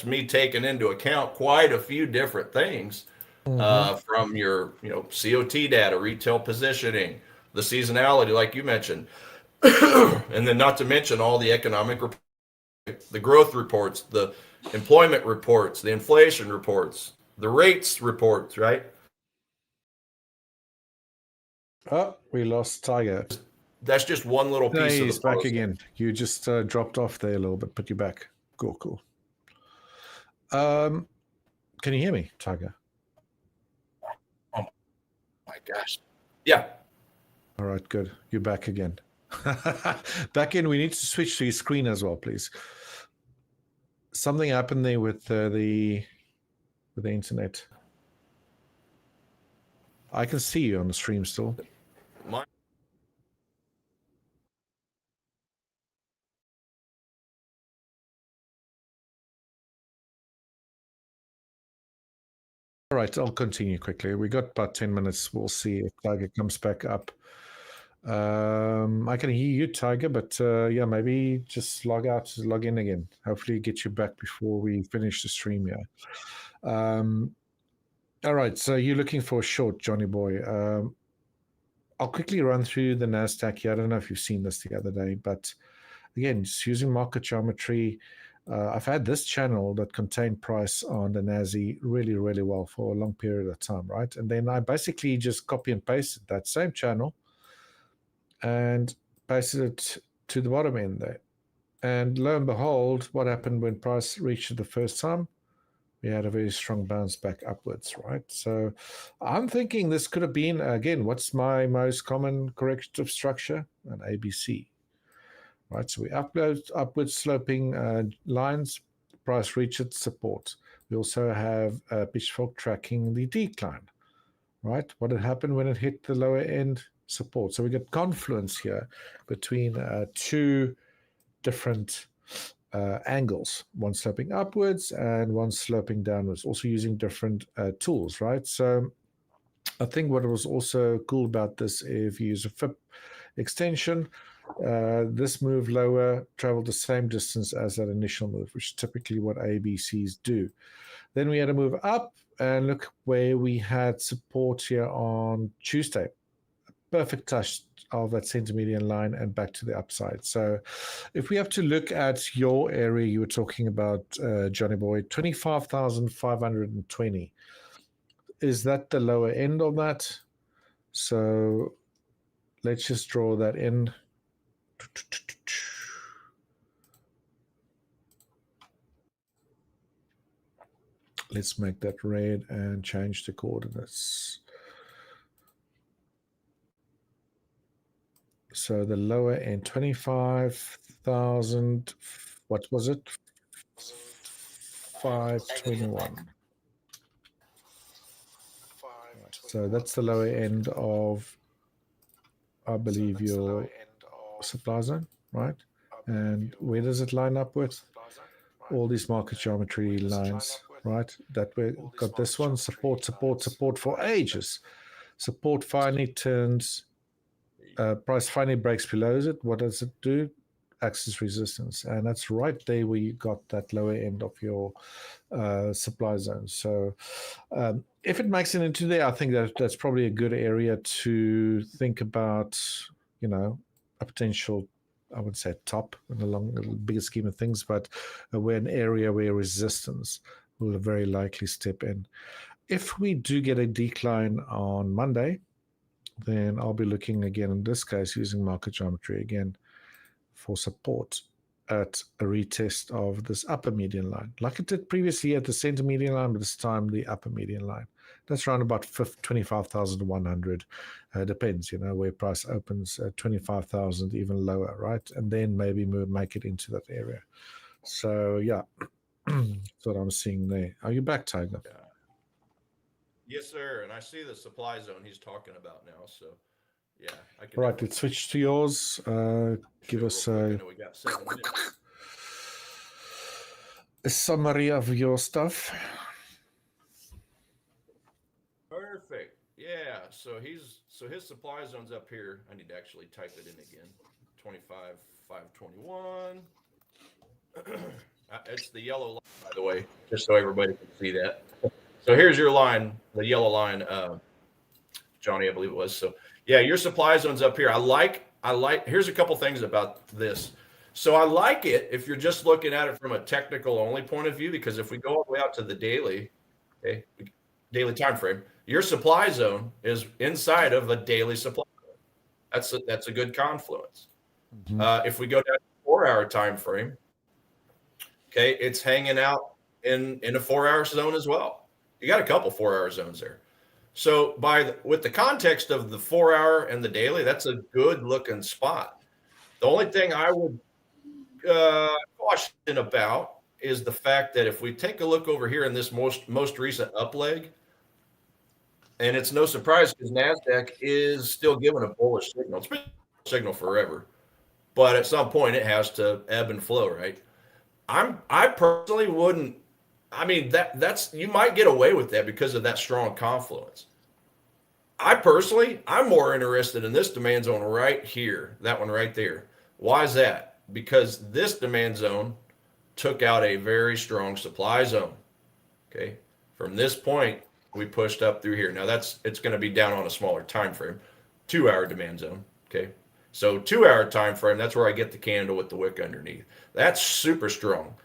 me taking into account quite a few different things from your COT data, retail positioning, the seasonality, like you mentioned, and then not to mention all the economic the growth reports, the employment reports, the inflation reports, the rates reports, right? Oh, we lost Tiger. That's just one little piece of the puzzle. He's back again. You just dropped off there a little bit, but you're back. Cool. Can you hear me, Tiger? Oh my gosh. Yeah. All right, good. You're back again. Back in. We need to switch to your screen as well, please. Something happened there with the internet. I can see you on the stream still. All right, I'll continue quickly. We got about 10 minutes. We'll see if Tiger comes back up. I can hear you, Tiger, but yeah, maybe just log out, log in again. Hopefully get you back before we finish the stream here. All right, so you're looking for a short, Johnny Boy. I'll quickly run through the NASDAQ here. I don't know if you've seen this the other day, but again, just using market geometry, I've had this channel that contained price on the NASI really, really well for a long period of time, right? And then I basically just copy and pasted that same channel and pasted it to the bottom end there. And lo and behold, what happened when price reached it the first time? We had a very strong bounce back upwards, right? So I'm thinking this could have been, again, what's my most common corrective structure? An ABC, right? So we upward sloping lines, price reaches support. We also have pitchfork tracking the decline, right? What had happened when it hit the lower end support? So we get confluence here between two different angles, one sloping upwards and one sloping downwards, also using different tools, right? So I think what was also cool about this, if you use a FIP extension, this move lower traveled the same distance as that initial move, which is typically what ABCs do. Then we had a move up, and look where we had support here on Tuesday. Perfect touch of that center median line and back to the upside. So if we have to look at your area you were talking about, Johnny Boy, 25,520. Is that the lower end of that? So let's just draw that in. Let's make that red and change the coordinates. So the lower end, 25,000, what was it? 521. So that's the lower end of, I believe, your supply zone, right? And where does it line up with? All these market geometry lines, right? That we got this one, support, support, support for ages. Support finally turns, price finally breaks below it. What does it do? Axis resistance. And that's right there where you got that lower end of your supply zone. So if it makes it into there, I think that's probably a good area to think about, you know, a potential, I would say, top in the bigger scheme of things, but we're an area where resistance will very likely step in. If we do get a decline on Monday, then I'll be looking again, in this case, using market geometry again for support at a retest of this upper median line. Like it did previously at the center median line, but this time the upper median line. That's around about 25,100. Depends, you know, where price opens at 25,000, even lower, right? And then maybe make it into that area. So, yeah, that's what I'm seeing there. Are you back, Tiger? Yeah. Yes, sir. And I see the supply zone he's talking about now. So, yeah, I can. All right, let's switch to yours. Give us we got 7 minutes. A summary of your stuff. Perfect. Yeah. So his supply zone's up here. I need to actually type it in again. 25,521. It's the yellow line, by the way, just so everybody can see that. So here's your line, the yellow line, Johnny, I believe it was. So yeah, your supply zone's up here. I like. Here's a couple things about this. So I like it if you're just looking at it from a technical only point of view, because if we go all the way out to the daily, okay, daily time frame, your supply zone is inside of a daily supply zone. That's a good confluence. Mm-hmm. If we go down to the 4-hour time frame, okay, it's hanging out in a 4-hour zone as well. You got a couple 4-hour zones there. So with the context of the 4-hour and the daily, that's a good looking spot. The only thing I would caution about is the fact that if we take a look over here in this most recent up leg, and it's no surprise because NASDAQ is still giving a bullish signal. It's been a signal forever, but at some point it has to ebb and flow, right? I personally wouldn't. I mean, that's you might get away with that because of that strong confluence. I'm more interested in this demand zone right here, that one right there. Why is that? Because this demand zone took out a very strong supply zone. Okay, from this point we pushed up through here. Now it's going to be down on a smaller time frame, 2-hour demand zone. Okay, so 2-hour time frame. That's where I get the candle with the wick underneath. That's super strong.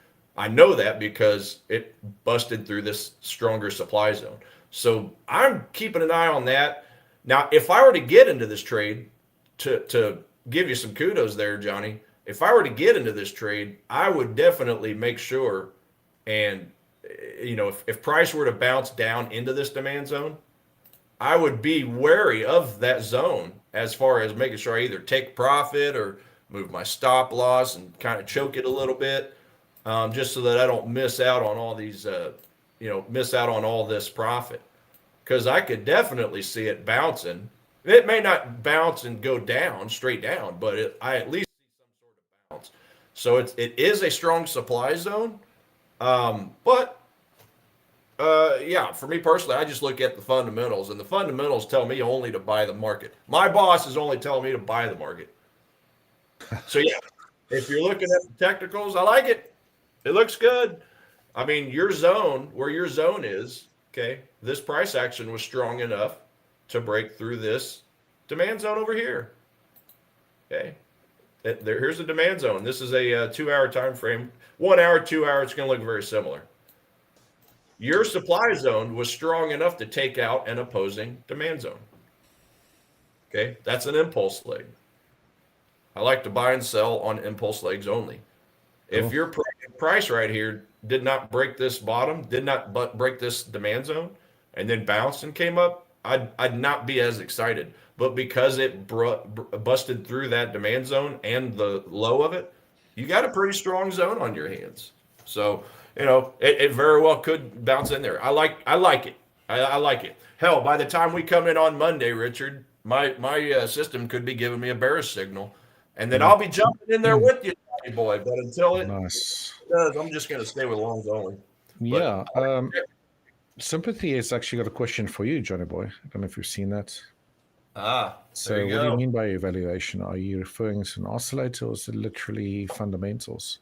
I know that because it busted through this stronger supply zone. So I'm keeping an eye on that. Now, if I were to get into this trade, to give you some kudos there, Johnny, if I were to get into this trade, I would definitely make sure, and if price were to bounce down into this demand zone, I would be wary of that zone as far as making sure I either take profit or move my stop loss and kind of choke it a little bit, just so that I don't miss out on all these, miss out on all this profit. Because I could definitely see it bouncing. It may not bounce and go down straight down, but I at least see some sort of bounce. So it is a strong supply zone, but yeah, for me personally, I just look at the fundamentals, and the fundamentals tell me only to buy the market. My boss is only telling me to buy the market. So yeah, if you're looking at the technicals, I like it. It looks good. I mean, your zone, where your zone is, okay, this price action was strong enough to break through this demand zone over here. Okay, here's the demand zone. This is a 2-hour time frame. 1 hour, 2 hour, it's going to look very similar. Your supply zone was strong enough to take out an opposing demand zone. Okay, that's an impulse leg. I like to buy and sell on impulse legs only. If your price right here did not break this bottom, did not break this demand zone, and then bounced and came up, I'd not be as excited. But because it busted through that demand zone and the low of it, you got a pretty strong zone on your hands. So it very well could bounce in there. I like it. I like it. Hell, by the time we come in on Monday, Richard, my system could be giving me a bearish signal, and then I'll be jumping in there with you, boy. But until it does, I'm just going to stay with longs only. Yeah. Sympathy has actually got a question for you, Johnny boy. I don't know if you've seen that. So what do you mean by evaluation? Are you referring to an oscillator, or is it literally fundamentals?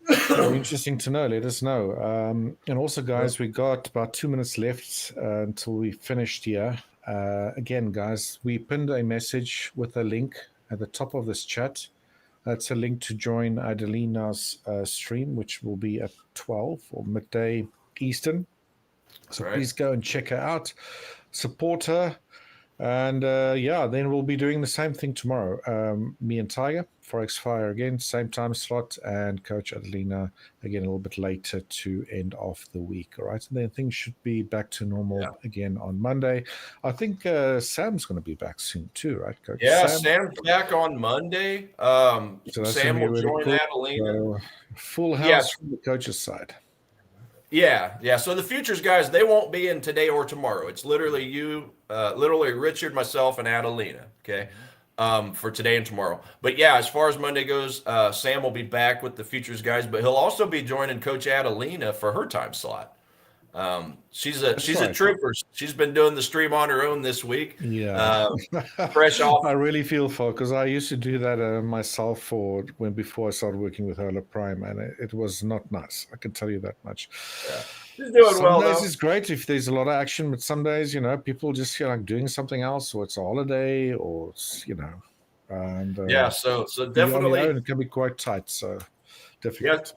Interesting to know. Let us know. And also, guys, we got about 2 minutes left until we finished here. Again, guys, we pinned a message with a link at the top of this chat. That's a link to join Adelina's stream, which will be at 12 or midday Eastern. So please go and check her out, support her. And then we'll be doing the same thing tomorrow. Me and Tiger, Forex Fire again, same time slot, and Coach Adelina again a little bit later to end off the week. All right, and then things should be back to normal again on Monday. I think Sam's going to be back soon too, right, Coach? Yeah, Sam's back on Monday. So Sam will join Adelina. Full house from the coach's side. Yeah. So the futures guys, they won't be in today or tomorrow. It's literally you, literally Richard, myself, and Adelina. Okay, for today and tomorrow. But yeah, as far as Monday goes, Sam will be back with the futures guys, but he'll also be joining Coach Adelina for her time slot. She's a trooper. She's been doing the stream on her own this week. Yeah, fresh off. I really feel for, because I used to do that myself before I started working with Hurler Prime, and it was not nice. I can tell you that much. Yeah. She's doing some days it's great if there's a lot of action, but some days people just feel like doing something else, or it's a holiday, or it's, and so definitely it can be quite tight. So definitely.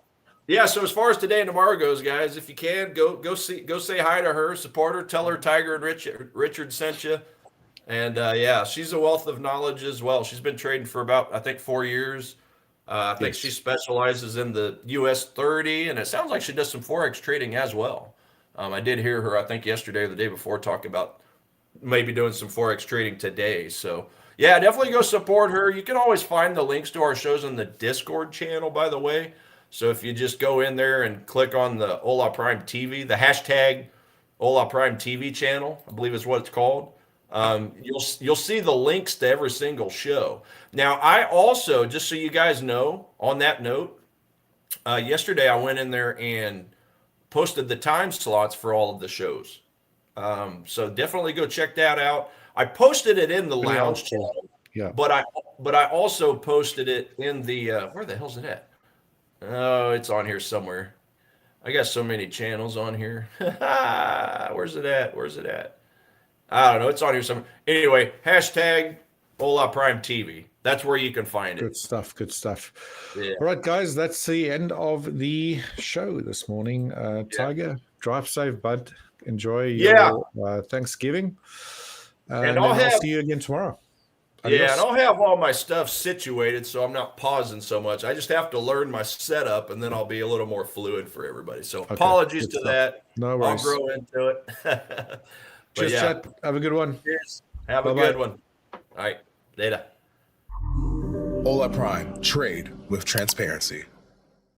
Yeah, so as far as today and tomorrow goes, guys, if you can, go say hi to her, support her, tell her Tiger and Richard sent you. And she's a wealth of knowledge as well. She's been trading for about, I think, 4 years. I think she specializes in the US 30, and it sounds like she does some Forex trading as well. I did hear her, I think, yesterday or the day before, talk about maybe doing some Forex trading today. So yeah, definitely go support her. You can always find the links to our shows in the Discord channel, by the way. So if you just go in there and click on the Hola Prime TV, the hashtag Hola Prime TV channel, I believe is what it's called, you'll see the links to every single show. Now, I also, just so you guys know, on that note, yesterday I went in there and posted the time slots for all of the shows. So definitely go check that out. I posted it in the lounge channel, but I also posted it in the where the hell's it at? Oh, it's on here somewhere. I got so many channels on here. Where's it at? I don't know. It's on here somewhere. Anyway, hashtag Hola Prime TV. That's where you can find it. Good stuff. Good stuff. Yeah. All right, guys, that's the end of the show this morning. Tiger, drive safe, bud. Enjoy your Thanksgiving. And I'll then I'll see you again tomorrow. Adios. Yeah, and I'll have all my stuff situated so I'm not pausing so much. I just have to learn my setup, and then I'll be a little more fluid for everybody. So apologies to that. No worries. I'll grow into it. Cheers, chat. Have a good one. Cheers. Have a good one. All right. Later. Hola Prime. Trade with transparency.